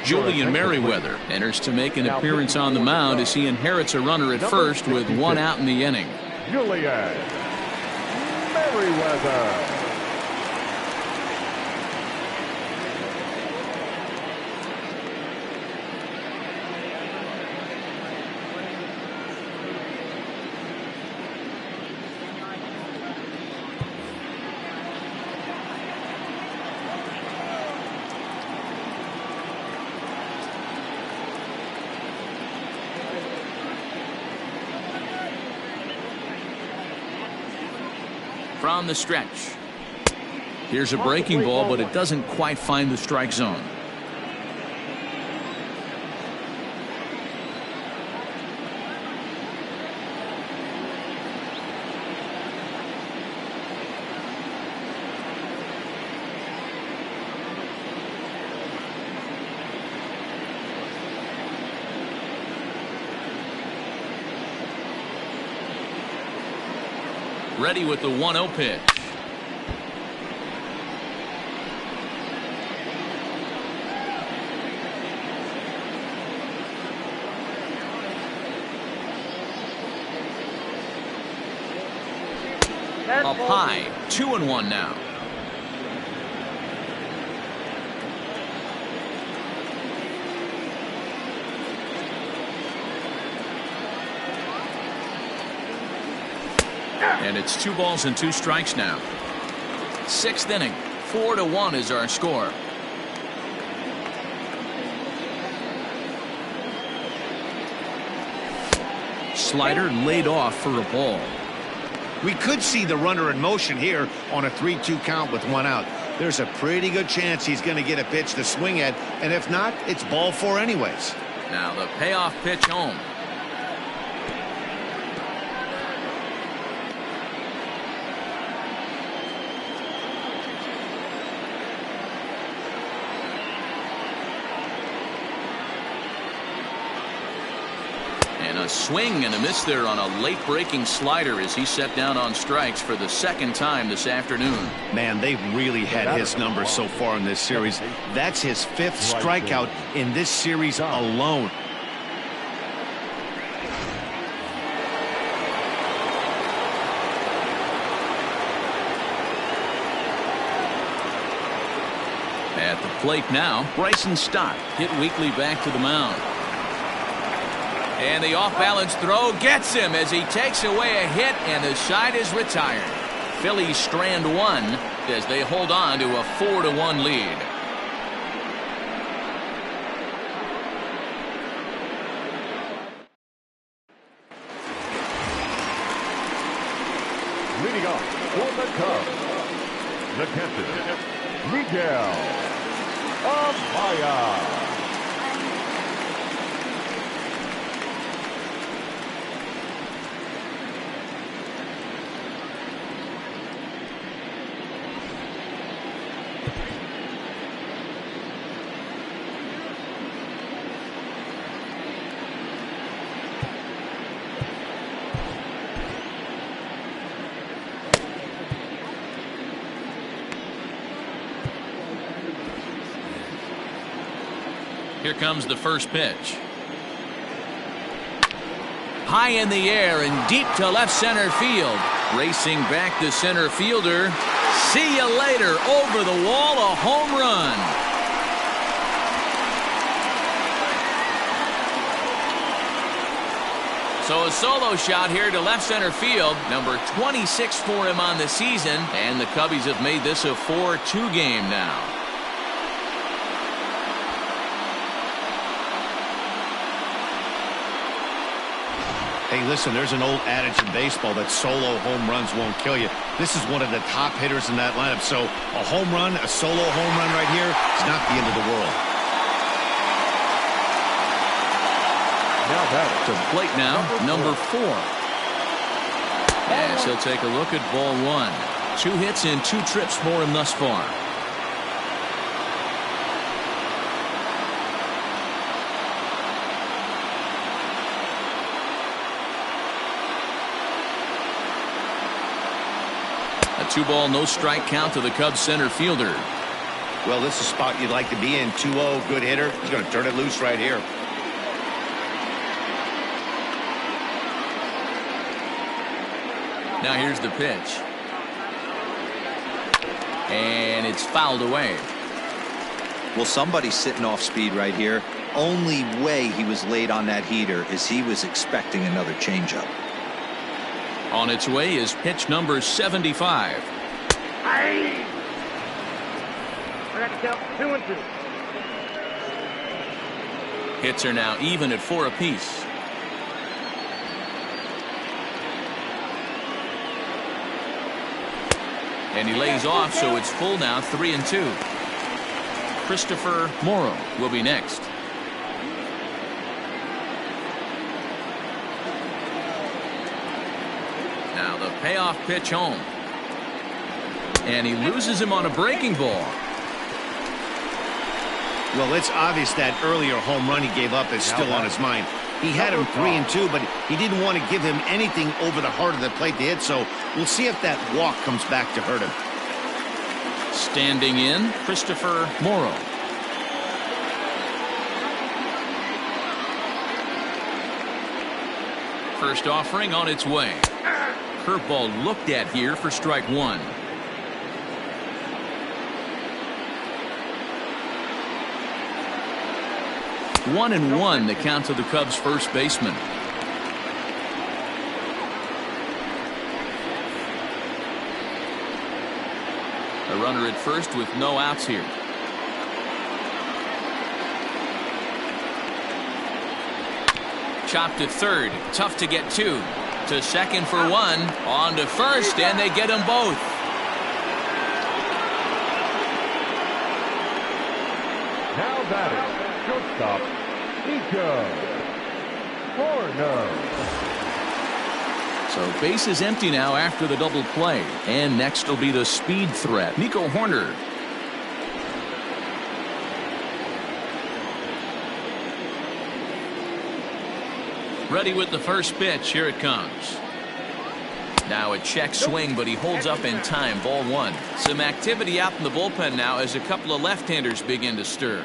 Julian Merriweather enters to make an appearance on the mound as he inherits a runner at first with 1 out in the inning. Julian Merriweather. From the stretch. Here's a breaking ball, but it doesn't quite find the strike zone. Ready with the 1-0 pitch. Up high, 2-1 now. And it's 2 balls and 2 strikes now. 6th inning, 4-1 is our score. Slider laid off for a ball. We could see the runner in motion here on a 3-2 count with 1 out. There's a pretty good chance he's going to get a pitch to swing at, and if not, it's ball 4 anyways. Now the payoff pitch home. A swing and a miss there on a late breaking slider as he set down on strikes for the 2nd time this afternoon. Man, they've really had his numbers so far in this series. That's his 5th strikeout in this series alone. At the plate now, Bryson Stott hit weakly back to the mound. And the off-balance throw gets him as he takes away a hit, and the side is retired. Phillies strand 1 as they hold on to a 4-1 lead. Leading off for the Cubs, the captain, Miguel Amaya. Here comes the first pitch. High in the air and deep to left center field. Racing back the center fielder. See you later. Over the wall, a home run. So a solo shot here to left center field. Number 26 for him on the season. And the Cubbies have made this a 4-2 game now. Hey, listen, there's an old adage in baseball that solo home runs won't kill you. This is one of the top hitters in that lineup. So a home run, a solo home run right here is not the end of the world. Now batter. To the plate now, number 4. As he'll take a look at ball 1. 2 hits and 2 trips for him thus far. A 2-ball, no strike count to the Cubs center fielder. Well, this is a spot you'd like to be in. 2-0, good hitter. He's going to turn it loose right here. Now here's the pitch. And it's fouled away. Well, somebody's sitting off speed right here. Only way he was late on that heater is he was expecting another changeup. On its way is pitch number 75. I got to count 2-2. Hits are now even at 4 apiece. And he lays off, so it's full now, 3-2. Christopher Morrow will be next. Now the payoff pitch home. And he loses him on a breaking ball. Well, it's obvious that earlier home run he gave up is still on his mind. He had him 3-2, but he didn't want to give him anything over the heart of the plate to hit, so we'll see if that walk comes back to hurt him. Standing in, Christopher Morrow. First offering on its way. Curveball looked at here for strike 1. One and one, the count to the Cubs first baseman. A runner at first with no outs here. Chopped at third. Tough to get 2. To second for 1. On to first, and they get them both. Now batter. Shortstop. Nico Horner. So base is empty now after the double play. And next will be the speed threat, Nico Horner. Ready with the first pitch. Here it comes. Now a check swing, but he holds up in time. Ball 1. Some activity out in the bullpen now as a couple of left-handers begin to stir.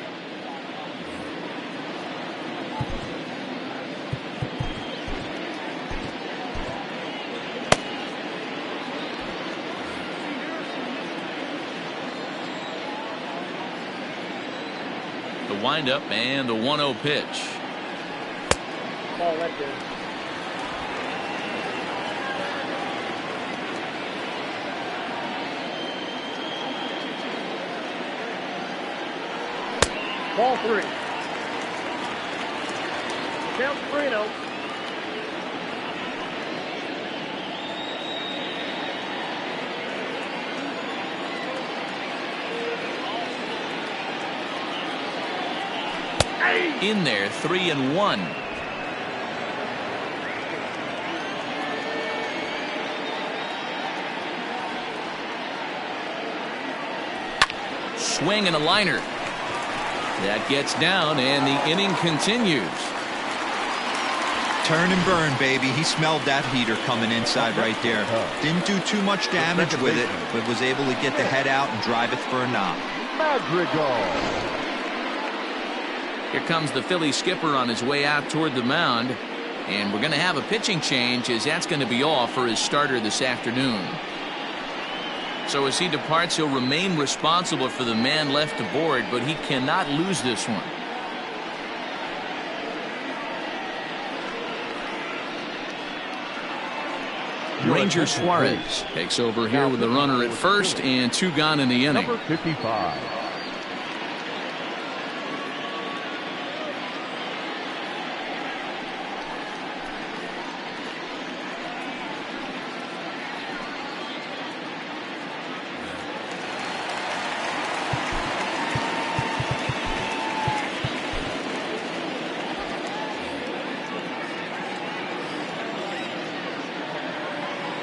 The windup and the 1-0 pitch. Ball right there. Ball 3. Count 3-0. In there, 3-1. Swing and a liner. That gets down, and the inning continues. Turn and burn, baby. He smelled that heater coming inside right there. Didn't do too much damage with it, but was able to get the head out and drive it for a knock. Madrigal. Here comes the Philly skipper on his way out toward the mound. And we're going to have a pitching change, as that's going to be all for his starter this afternoon. So as he departs, he'll remain responsible for the man left aboard, but he cannot lose this one. Ranger Suarez takes over here with the runner at first and 2 gone in the inning. Number 55.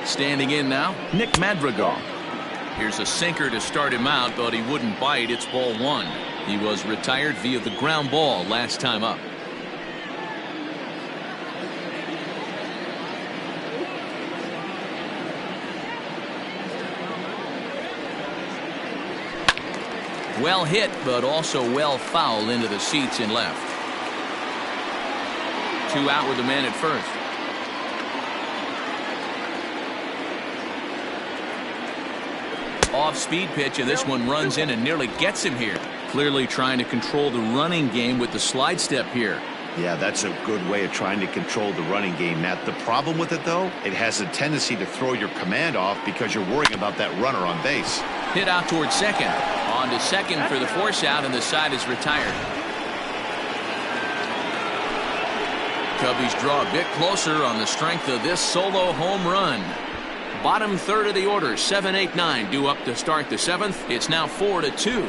Standing in now, Nick Madrigal. Here's a sinker to start him out, but he wouldn't bite. It's ball 1. He was retired via the ground ball last time up. Well hit, but also well fouled into the seats in left. 2 out with the man at first. Off-speed pitch, and this one runs in and nearly gets him here. Clearly trying to control the running game with the slide step here. Yeah, that's a good way of trying to control the running game, Matt. The problem with it, though, it has a tendency to throw your command off because you're worrying about that runner on base. Hit out towards second. On to second for the force out, and the side is retired. Cubbies draw a bit closer on the strength of this solo home run. Bottom third of the order, 7, 8, 9 due up to start the 7th. It's now 4-2.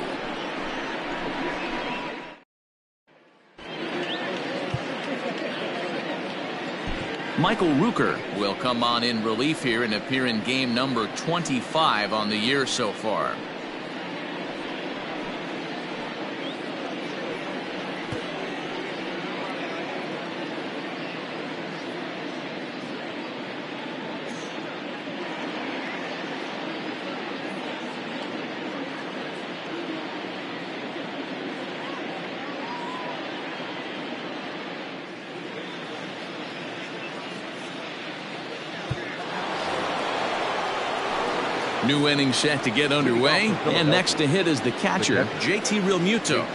Michael Rooker will come on in relief here and appear in game number 25 on the year so far. New inning set to get underway, and next to hit is the catcher, JT Realmuto.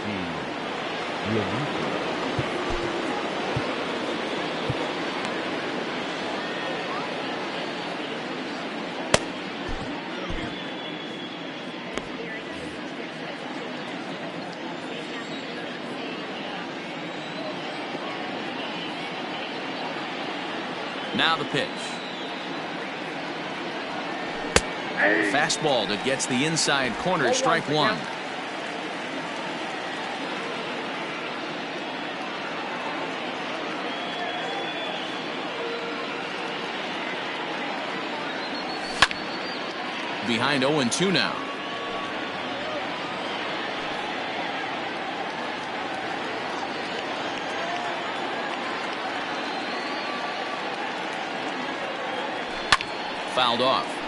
Now the pitch. Fastball that gets the inside corner, strike 1. Behind 0-2 now. Fouled off.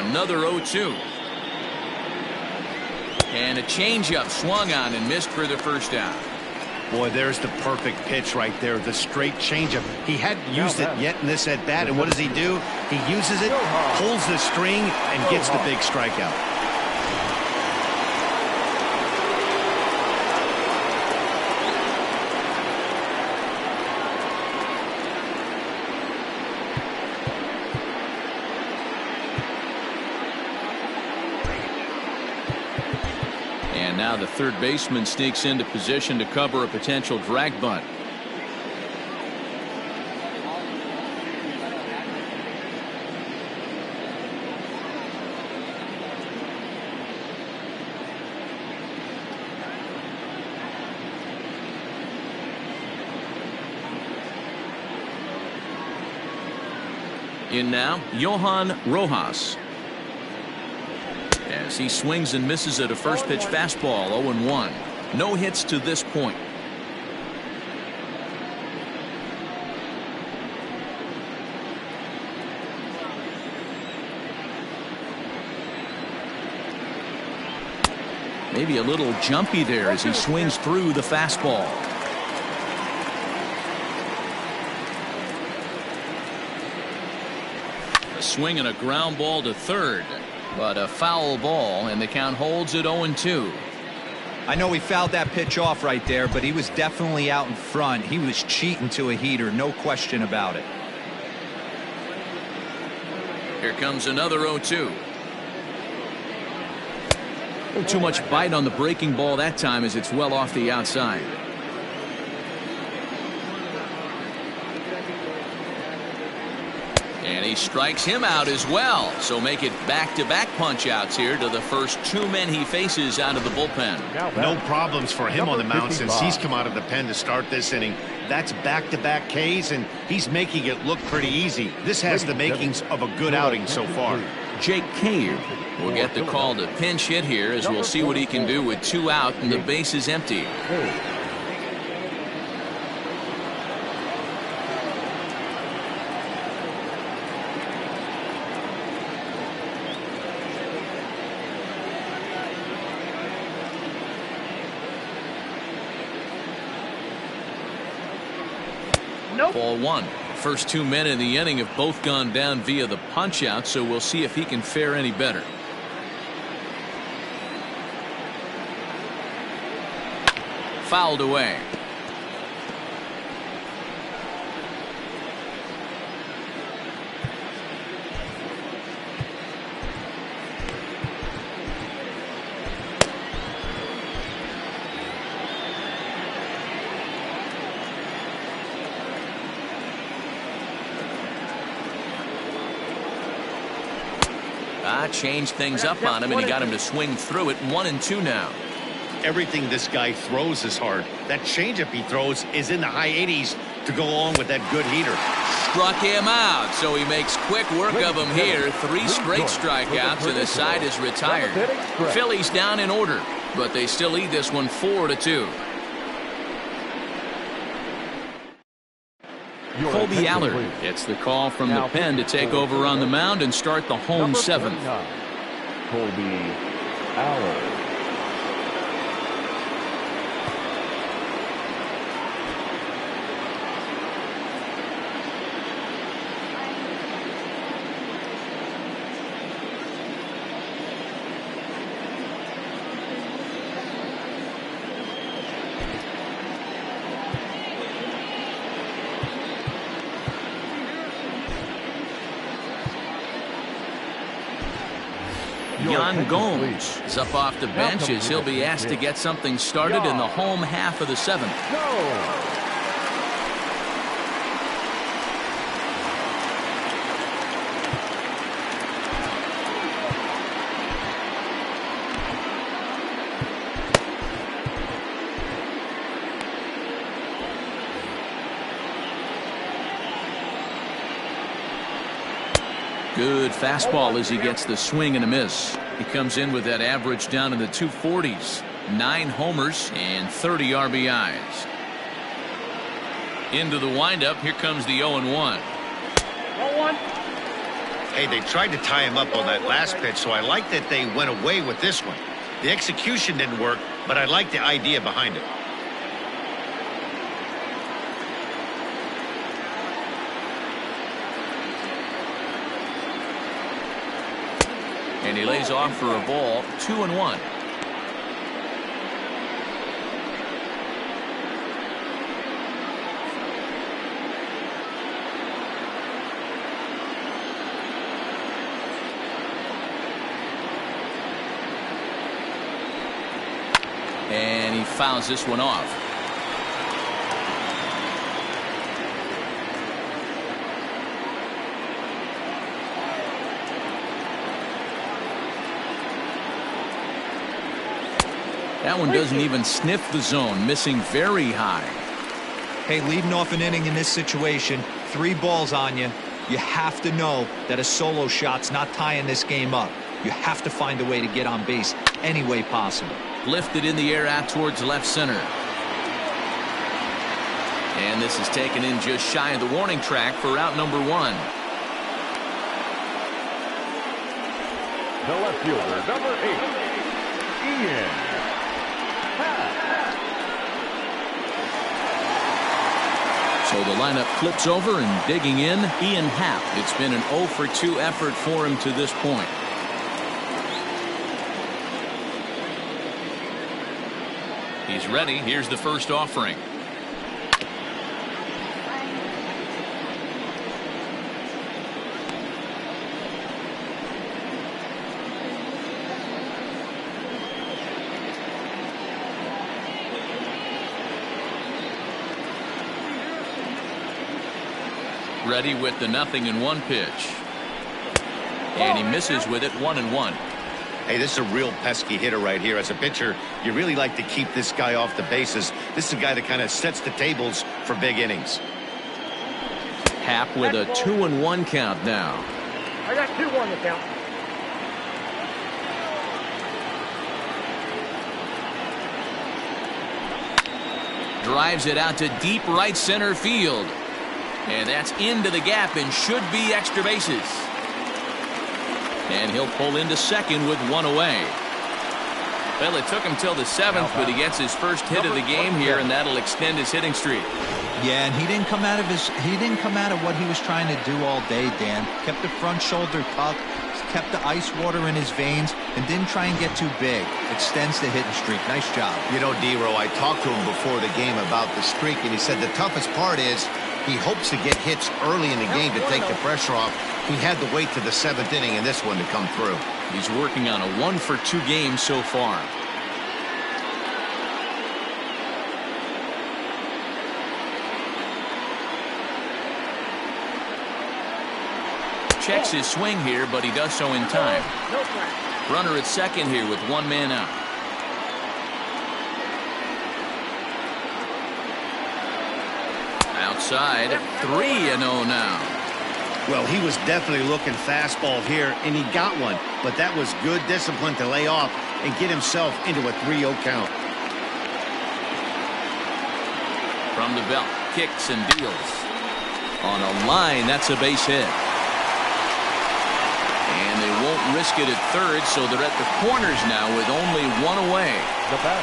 Another 0-2. And a changeup swung on and missed for the first out. Boy, there's the perfect pitch right there. The straight changeup. He hadn't used it yet in this at bat, and what does he do? He uses it, pulls the string, and gets the big strikeout. Now the third baseman sneaks into position to cover a potential drag bunt. In now, Johan Rojas. As he swings and misses at a first pitch fastball, 0-1. No hits to this point. Maybe a little jumpy there as he swings through the fastball. A swing and a ground ball to third, but a foul ball, and the count holds at 0-2. I know he fouled that pitch off right there, but he was definitely out in front. He was cheating to a heater, no question about it. Here comes another 0-2. Too much bite on the breaking ball that time as it's well off the outside. And he strikes him out as well. So make it back-to-back punch-outs here to the first two men he faces out of the bullpen. No problems for him on the mound since he's come out of the pen to start this inning. That's back-to-back Ks, and he's making it look pretty easy. This has the makings of a good outing so far. Jake Cave will get the call to pinch hit here as we'll see what he can do with 2 out and the base is empty. Ball 1. First 2 men in the inning have both gone down via the punch out, so we'll see if he can fare any better. Fouled away. Changed things up on him, and he got him to swing through it. 1-2 now. Everything this guy throws is hard. That changeup he throws is in the high 80s to go along with that good heater. Struck him out, so he makes quick work of him here. 3 straight strikeouts, and the side is retired. Phillies down in order, but they still lead this one 4-2. Colby Allard gets the call from the pen to take over on the mound and start the home 7th. Colby Allard. Yan Gomes is up off the bench as he'll be asked to get something started in the home half of the 7th. Good fastball as he gets the swing and a miss. He comes in with that average down in the 240s. 9 homers and 30 RBIs. Into the windup. Here comes the 0-1. Hey, they tried to tie him up on that last pitch, so I like that they went away with this one. The execution didn't work, but I like the idea behind it. And he lays off for a ball. 2-1. And he fouls this one off. That one doesn't even sniff the zone, missing very high. Hey, leading off an inning in this situation, 3 balls on you. You have to know that a solo shot's not tying this game up. You have to find a way to get on base any way possible. Lifted in the air out towards left center. And this is taken in just shy of the warning track for out number 1. The left fielder, number 8, Ian. So So the lineup flips over, and digging in, Ian Happ. It's been an 0 for 2 effort for him to this point. He's ready. Here's the first offering. Ready with the 0-1 pitch. And he misses with it, 1-1. Hey, this is a real pesky hitter right here. As a pitcher, you really like to keep this guy off the bases. This is a guy that kind of sets the tables for big innings. Happ with a 2-1 count now. I got 2-1 to count. Drives it out to deep right center field. And that's into the gap and should be extra bases. And he'll pull into second with 1 away. Well, it took him till the 7th, but he gets his first hit of the game here, and that'll extend his hitting streak. Yeah, and he didn't come out of what he was trying to do all day, Dan. Kept the front shoulder tucked, kept the ice water in his veins, and didn't try and get too big. Extends the hitting streak. Nice job. You know, D-Row, I talked to him before the game about the streak, and he said the toughest part is he hopes to get hits early in the game to take the pressure off. He had to wait to the 7th inning in this one to come through. He's working on a 1 for 2 game so far. Checks his swing here, but he does so in time. Runner at second here with 1 man out. Outside, 3-0 now. Well, he was definitely looking fastball here, and he got one. But that was good discipline to lay off and get himself into a 3-0 count. From the belt, kicks and deals. On a line, that's a base hit. And they won't risk it at third, so they're at the corners now with only 1 away.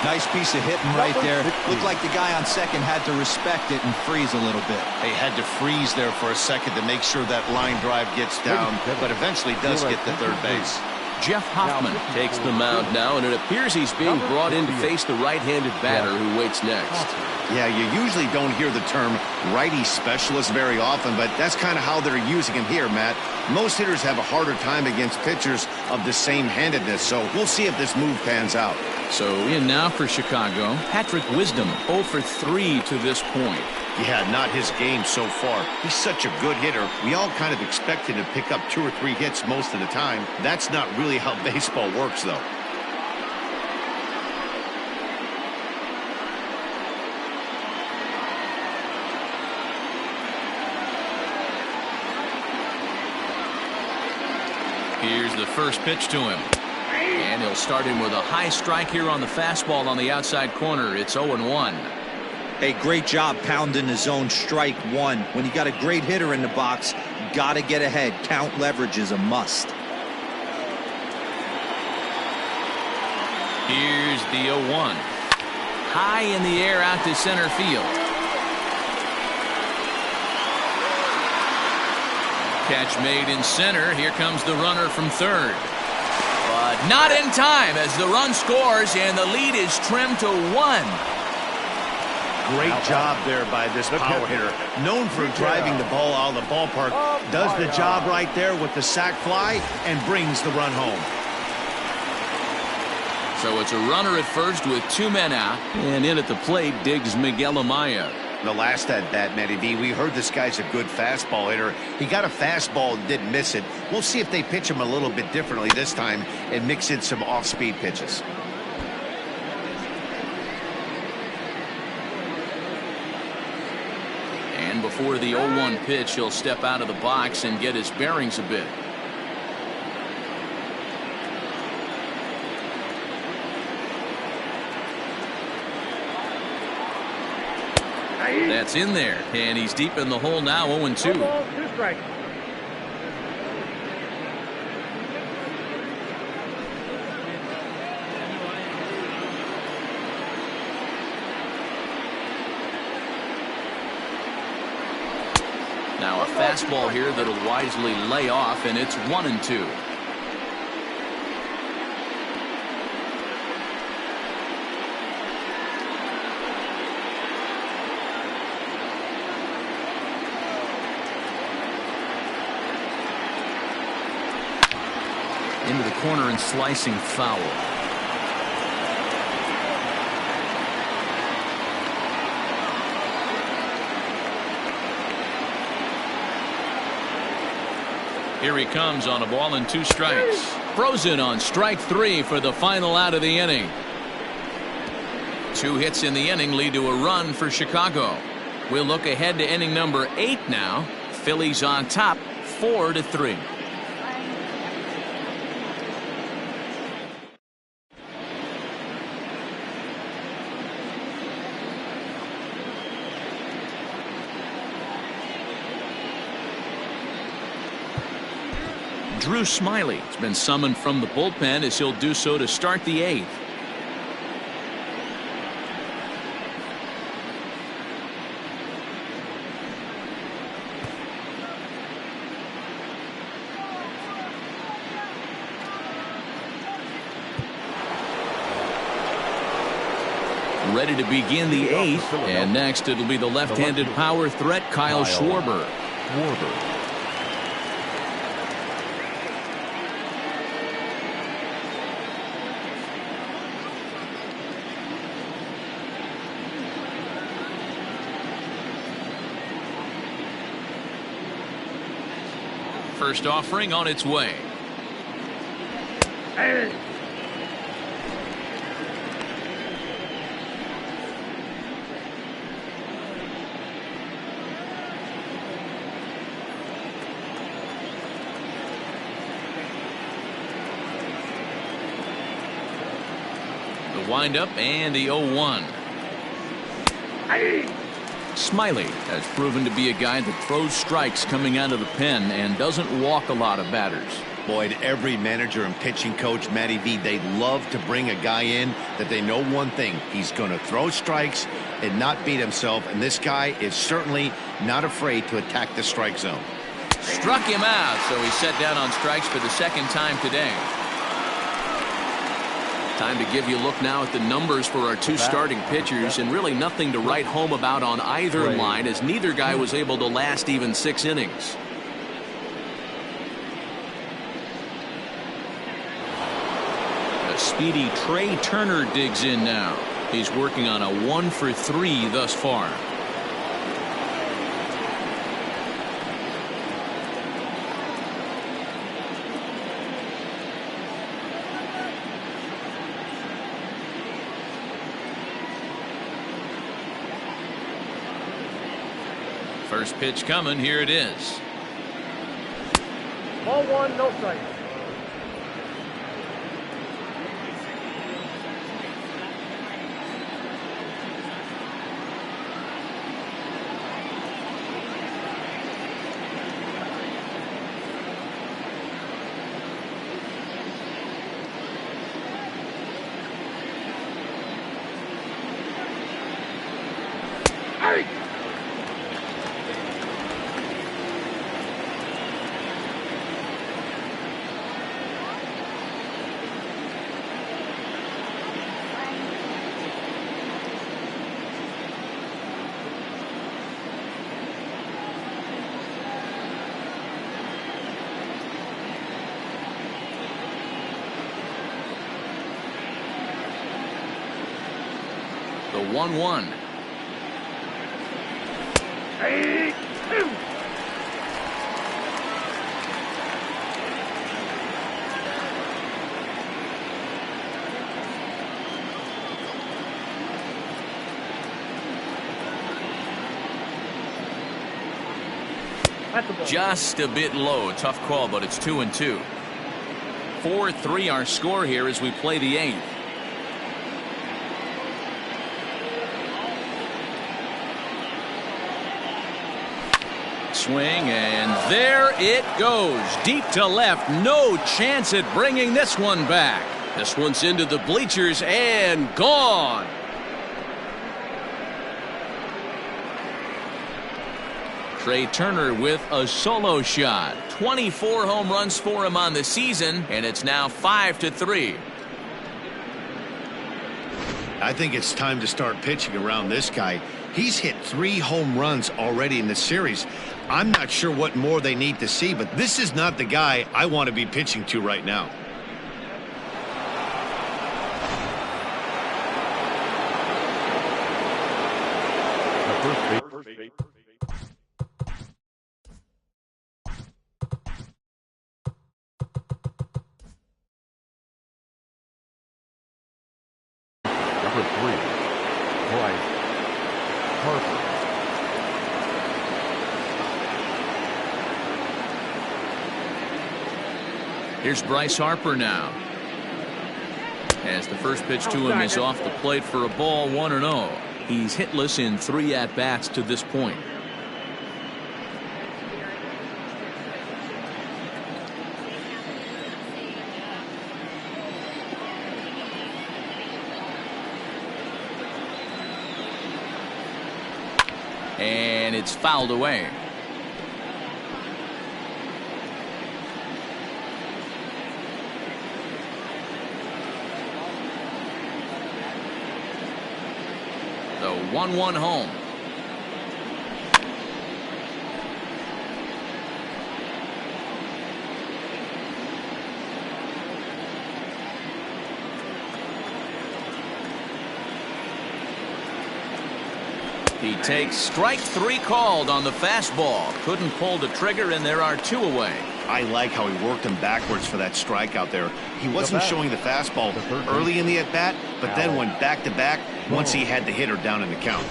Nice piece of hitting right there. Looked like the guy on second had to respect it and freeze a little bit. He had to freeze there for a second to make sure that line drive gets down, but eventually does get to third base. Jeff Hoffman takes the mound now, and it appears he's being brought in to face the right-handed batter who waits next. Yeah, you usually don't hear the term righty specialist very often, but that's kind of how they're using him here, Matt. Most hitters have a harder time against pitchers of the same handedness, so we'll see if this move pans out. So in now for Chicago, Patrick Wisdom 0 for 3 to this point. Yeah, not his game so far. He's such a good hitter. We all kind of expect him to pick up 2 or 3 hits most of the time. That's not really how baseball works, though. Here's the first pitch to him. And he'll start him with a high strike here on the fastball on the outside corner. It's 0-1. Hey, great job pounding the zone. Strike 1. When you got a great hitter in the box, got to get ahead. Count leverage is a must. Here's the 0-1. High in the air out to center field. Catch made in center. Here comes the runner from third. But not in time as the run scores and the lead is trimmed to 1. Great job there by this power hitter. Known for driving the ball out of the ballpark. Does the job right there with the sac fly and brings the run home. So it's a runner at first with 2 men out. And in at the plate digs Miguel Amaya. The last at bat, Matty V, we heard this guy's a good fastball hitter. He got a fastball and didn't miss it. We'll see if they pitch him a little bit differently this time and mix in some off-speed pitches. And before the 0-1 pitch, he'll step out of the box and get his bearings a bit. That's in there, and he's deep in the hole now, 0-2. 2 strikes. Now a fastball here that'll wisely lay off, and it's 1-2. Into the corner and slicing foul. Here he comes on a ball and 2 strikes. Frozen on strike 3 for the final out of the inning. 2 hits in the inning lead to a run for Chicago. We'll look ahead to inning number 8 now. Phillies on top 4-3. Drew Smyly has been summoned from the bullpen as he'll do so to start the 8th. Ready to begin the 8th, and next it'll be the left-handed power threat Kyle Schwarber. First offering on its way. The windup and the 0-1. Smyly has proven to be a guy that throws strikes coming out of the pen and doesn't walk a lot of batters. Boyd, every manager and pitching coach, Matty V, they love to bring a guy in that they know one thing. He's going to throw strikes and not beat himself, and this guy is certainly not afraid to attack the strike zone. Struck him out, so he's set down on strikes for the 2nd time today. Time to give you a look now at the numbers for our 2 starting pitchers, and really nothing to write home about on either line, as neither guy was able to last even 6 innings. A speedy Trey Turner digs in now. He's working on a 1 for 3 thus far. First pitch coming. Here it is. Ball 1, no strike. The 1-1. Just a bit low. Tough call, but it's 2-2. 4-3 our score here as we play the 8th. Swing, and there it goes. Deep to left. No chance at bringing this one back. This one's into the bleachers and gone. Trey Turner with a solo shot. 24 home runs for him on the season, and it's now 5-3. I think it's time to start pitching around this guy. He's hit 3 home runs already in the series. I'm not sure what more they need to see, but this is not the guy I want to be pitching to right now. Number 3, Bryce Harper. Here's Bryce Harper now. As the first pitch to him is off the plate for a ball, 1-0. He's hitless in 3 at-bats to this point. And it's fouled away. The 1-1 home. He takes strike 3 called on the fastball. Couldn't pull the trigger, and there are 2 away. I like how he worked him backwards for that strikeout there. He wasn't showing the fastball early in the at-bat, but then went back-to-back once he had the hitter down in the count.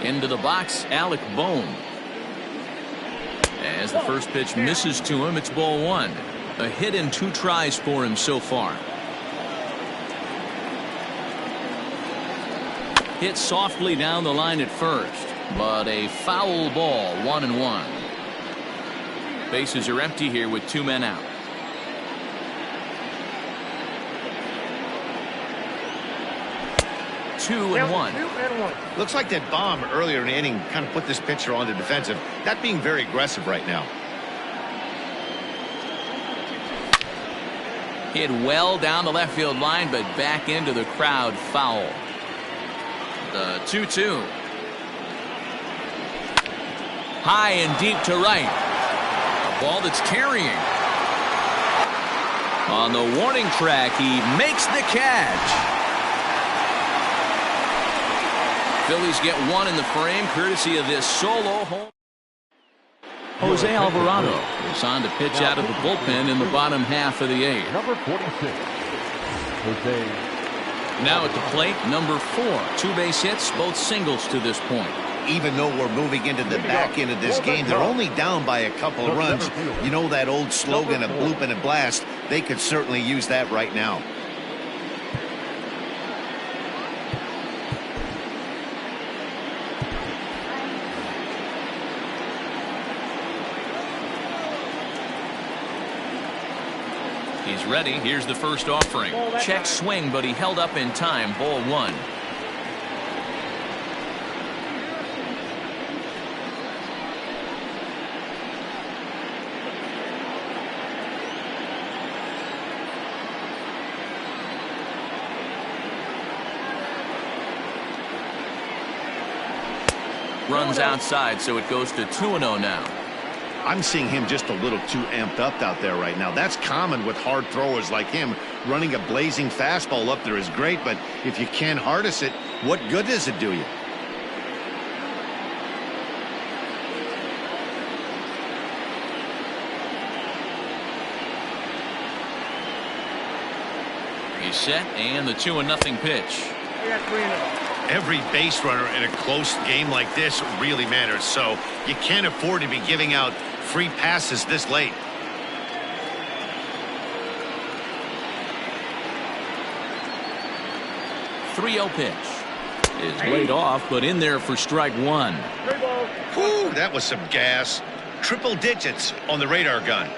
Into the box, Alec Bohm. As the first pitch misses to him, it's ball 1. A hit in 2 tries for him so far. Hit softly down the line at first, but a foul ball, 1-1. Bases are empty here with 2 men out. Two and one. Looks like that bomb earlier in the inning kind of put this pitcher on the defensive. Not being very aggressive right now. Hit well down the left field line, but back into the crowd, foul. The 2-2. High and deep to right. A ball that's carrying. On the warning track, he makes the catch. Phillies get 1 in the frame, courtesy of this solo home. Jose Alvarado is on to pitch out of the bullpen in the bottom half of the 8th. Number 46, Jose. Now at the plate, number 4. 2 base hits, both singles to this point. Even though we're moving into the back end of this game, they're only down by a couple of runs. You know that old slogan, a bloop and a blast. They could certainly use that right now. He's ready. Here's the first offering. Check swing, but he held up in time. Ball 1. Runs outside, so it goes to 2-0 now. I'm seeing him just a little too amped up out there right now. That's common with hard throwers like him. Running a blazing fastball up there is great, but if you can't harness it, what good does it do you? He's set, and the 2-0 pitch. I got 3 in it. Every base runner in a close game like this really matters, so you can't afford to be giving out free passes this late. Three-0 pitch. is laid off, but in there for strike one. Whew, that was some gas. Triple digits on the radar gun.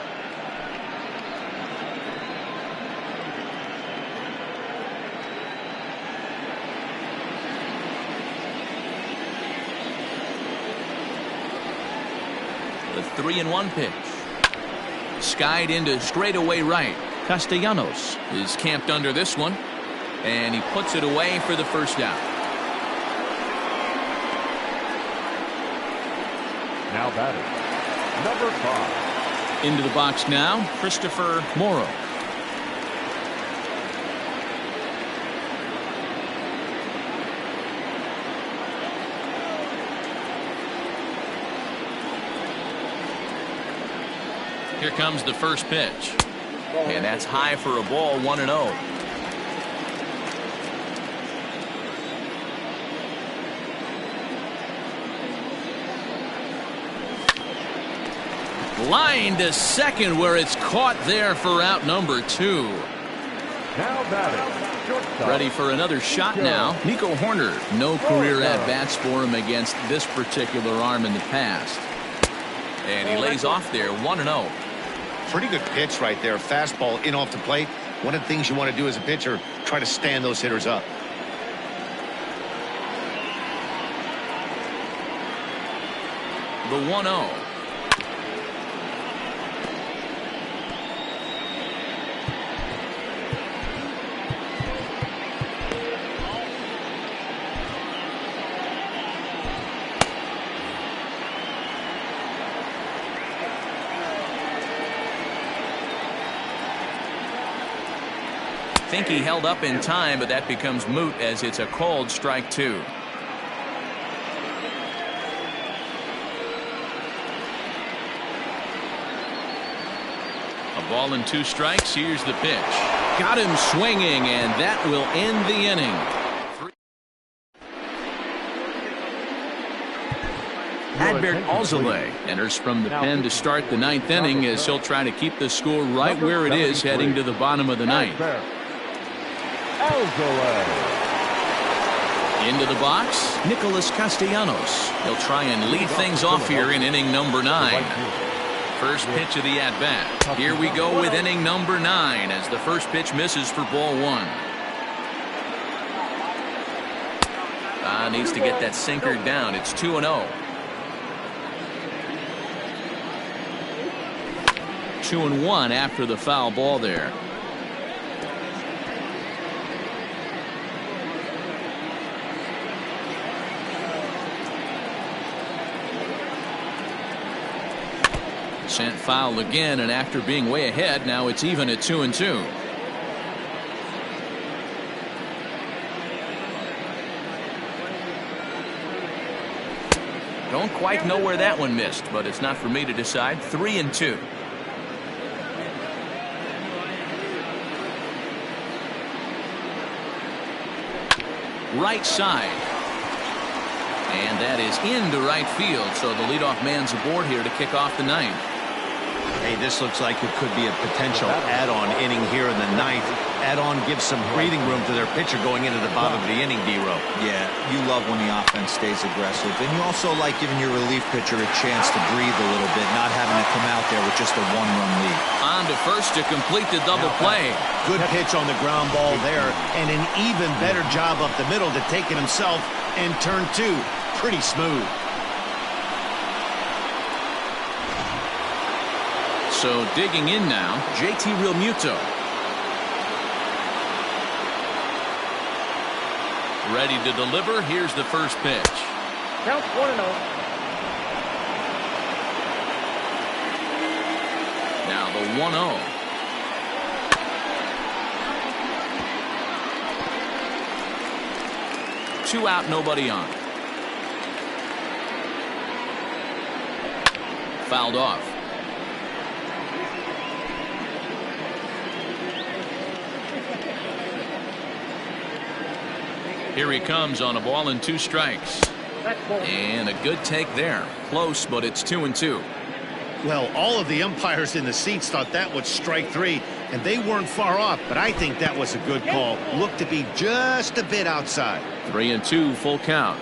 The 3-1 pitch. Skied into straightaway right. Castellanos is camped under this one, and he puts it away for the first out. Now batting, number 5. Into the box now, Christopher Morrow. Here comes the first pitch. And that's high for a ball, 1-0. Line to second, where it's caught there for out number 2. Now batting, shortstop. Ready for another shot now. Nico Horner, no career at-bats for him against this particular arm in the past. And he lays off there, 1-0. Pretty good pitch right there. Fastball in off the plate. One of the things you want to do as a pitcher, try to stand those hitters up. The 1-0. I think he held up in time, but that becomes moot as it's a called strike 2. A ball and 2 strikes. Here's the pitch. Got him swinging, and that will end the inning. Adbert Alzolay enters from the pen to start the 9th inning as he'll try to keep the score right where it is heading to the bottom of the 9th. Into the box, Nicholas Castellanos. He'll try and lead things off here in inning number 9. First pitch of the at-bat. Here we go with inning number 9 as the first pitch misses for ball 1. Needs to get that sinker down. It's 2-0. 2-1 after the foul ball there. Sent foul again, and after being way ahead, now it's even at 2-2. Don't quite know where that one missed, but it's not for me to decide. 3-2. Right side. And that is into right field, so the leadoff man's aboard here to kick off the 9th. Hey, this looks like it could be a potential add-on inning here in the 9th. Add-on gives some breathing room to their pitcher going into the bottom of the inning, D-Row. Yeah, you love when the offense stays aggressive. And you also like giving your relief pitcher a chance to breathe a little bit, not having to come out there with just a 1-run lead. On to first to complete the double play. Good pitch on the ground ball there, and an even better job up the middle to take it himself, and turn 2. Pretty smooth. So digging in now, JT Realmuto. Ready to deliver. Here's the first pitch. Count 1-0. Now the 1-0. Two out, nobody on. Fouled off. Here he comes on a ball and 2 strikes. And a good take there. Close, but it's 2-2. Well, all of the umpires in the seats thought that was strike 3, and they weren't far off, but I think that was a good call. Looked to be just a bit outside. 3-2 full count.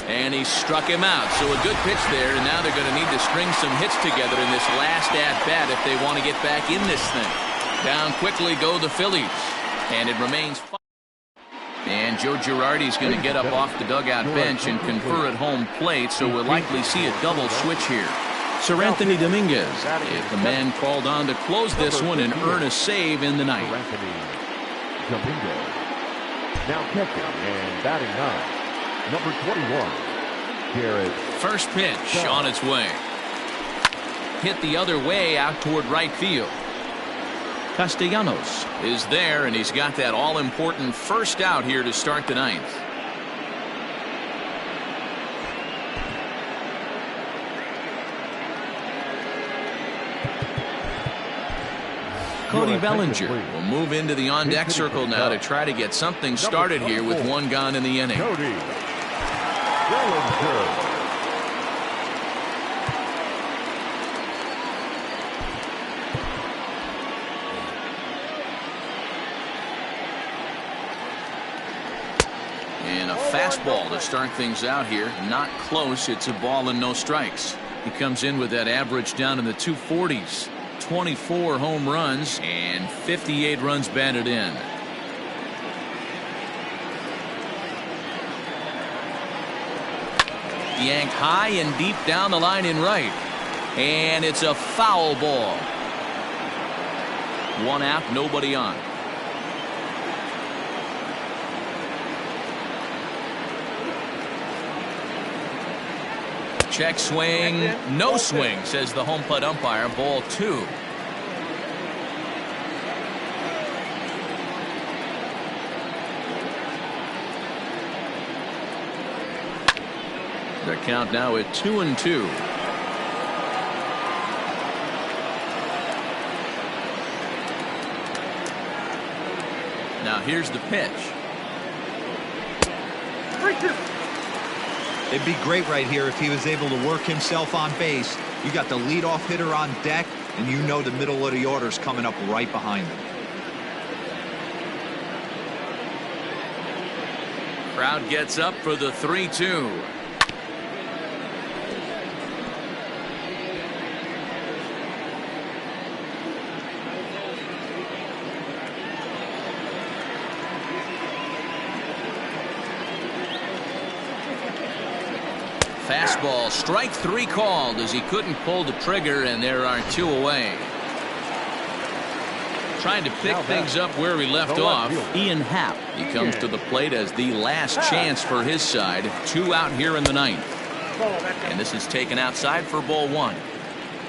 And he struck him out. So a good pitch there, and now they're going to need to string some hits together in this last at-bat if they want to get back in this thing. Down quickly go the Phillies, and it remains 5. And Joe Girardi's going to get up off the dugout bench and confer at home plate, so we'll likely see a double switch here. Sir Anthony Dominguez is the man called on to close this one and earn a save in the ninth. Dominguez. Now catching and batting 9. Number 21, Garrett. First pitch on its way. Hit the other way out toward right field. Castellanos is there, and he's got that all-important first out here to start the ninth. Cody Bellinger will move into the on-deck circle now to try to get something started here with one gone in the inning. Cody Bellinger. And a fastball to start things out here. Not close. It's a ball and no strikes. He comes in with that average down in the 240s. 24 home runs and 58 runs batted in. Yanked high and deep down the line in right. And it's a foul ball. One out, nobody on. Check swing, no swing, says the home plate umpire. Ball 2. Their count now at 2-2. Now here's the pitch. 3-2. It'd be great right here if he was able to work himself on base. You got the leadoff hitter on deck, and you know the middle of the order's coming up right behind him. Crowd gets up for the 3-2. Fastball, strike 3 called as he couldn't pull the trigger, and there are 2 away. Trying to pick things up where he left off. Ian Happ. He comes to the plate as the last chance for his side. 2 out here in the ninth. And this is taken outside for ball 1.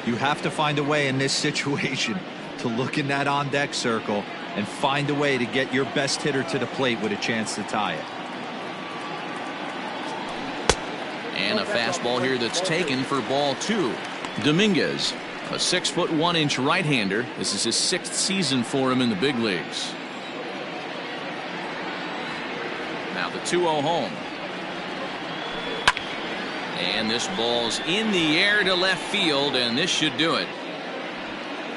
You have to find a way in this situation to look in that on-deck circle and find a way to get your best hitter to the plate with a chance to tie it. And a fastball here that's taken for ball 2. Dominguez, a 6'1" right-hander. This is his 6th season for him in the big leagues. Now the 2-0 home. And this ball's in the air to left field, and this should do it.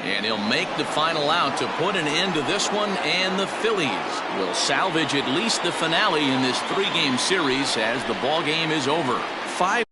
And he'll make the final out to put an end to this one, and the Phillies will salvage at least the finale in this 3-game series as the ball game is over. 5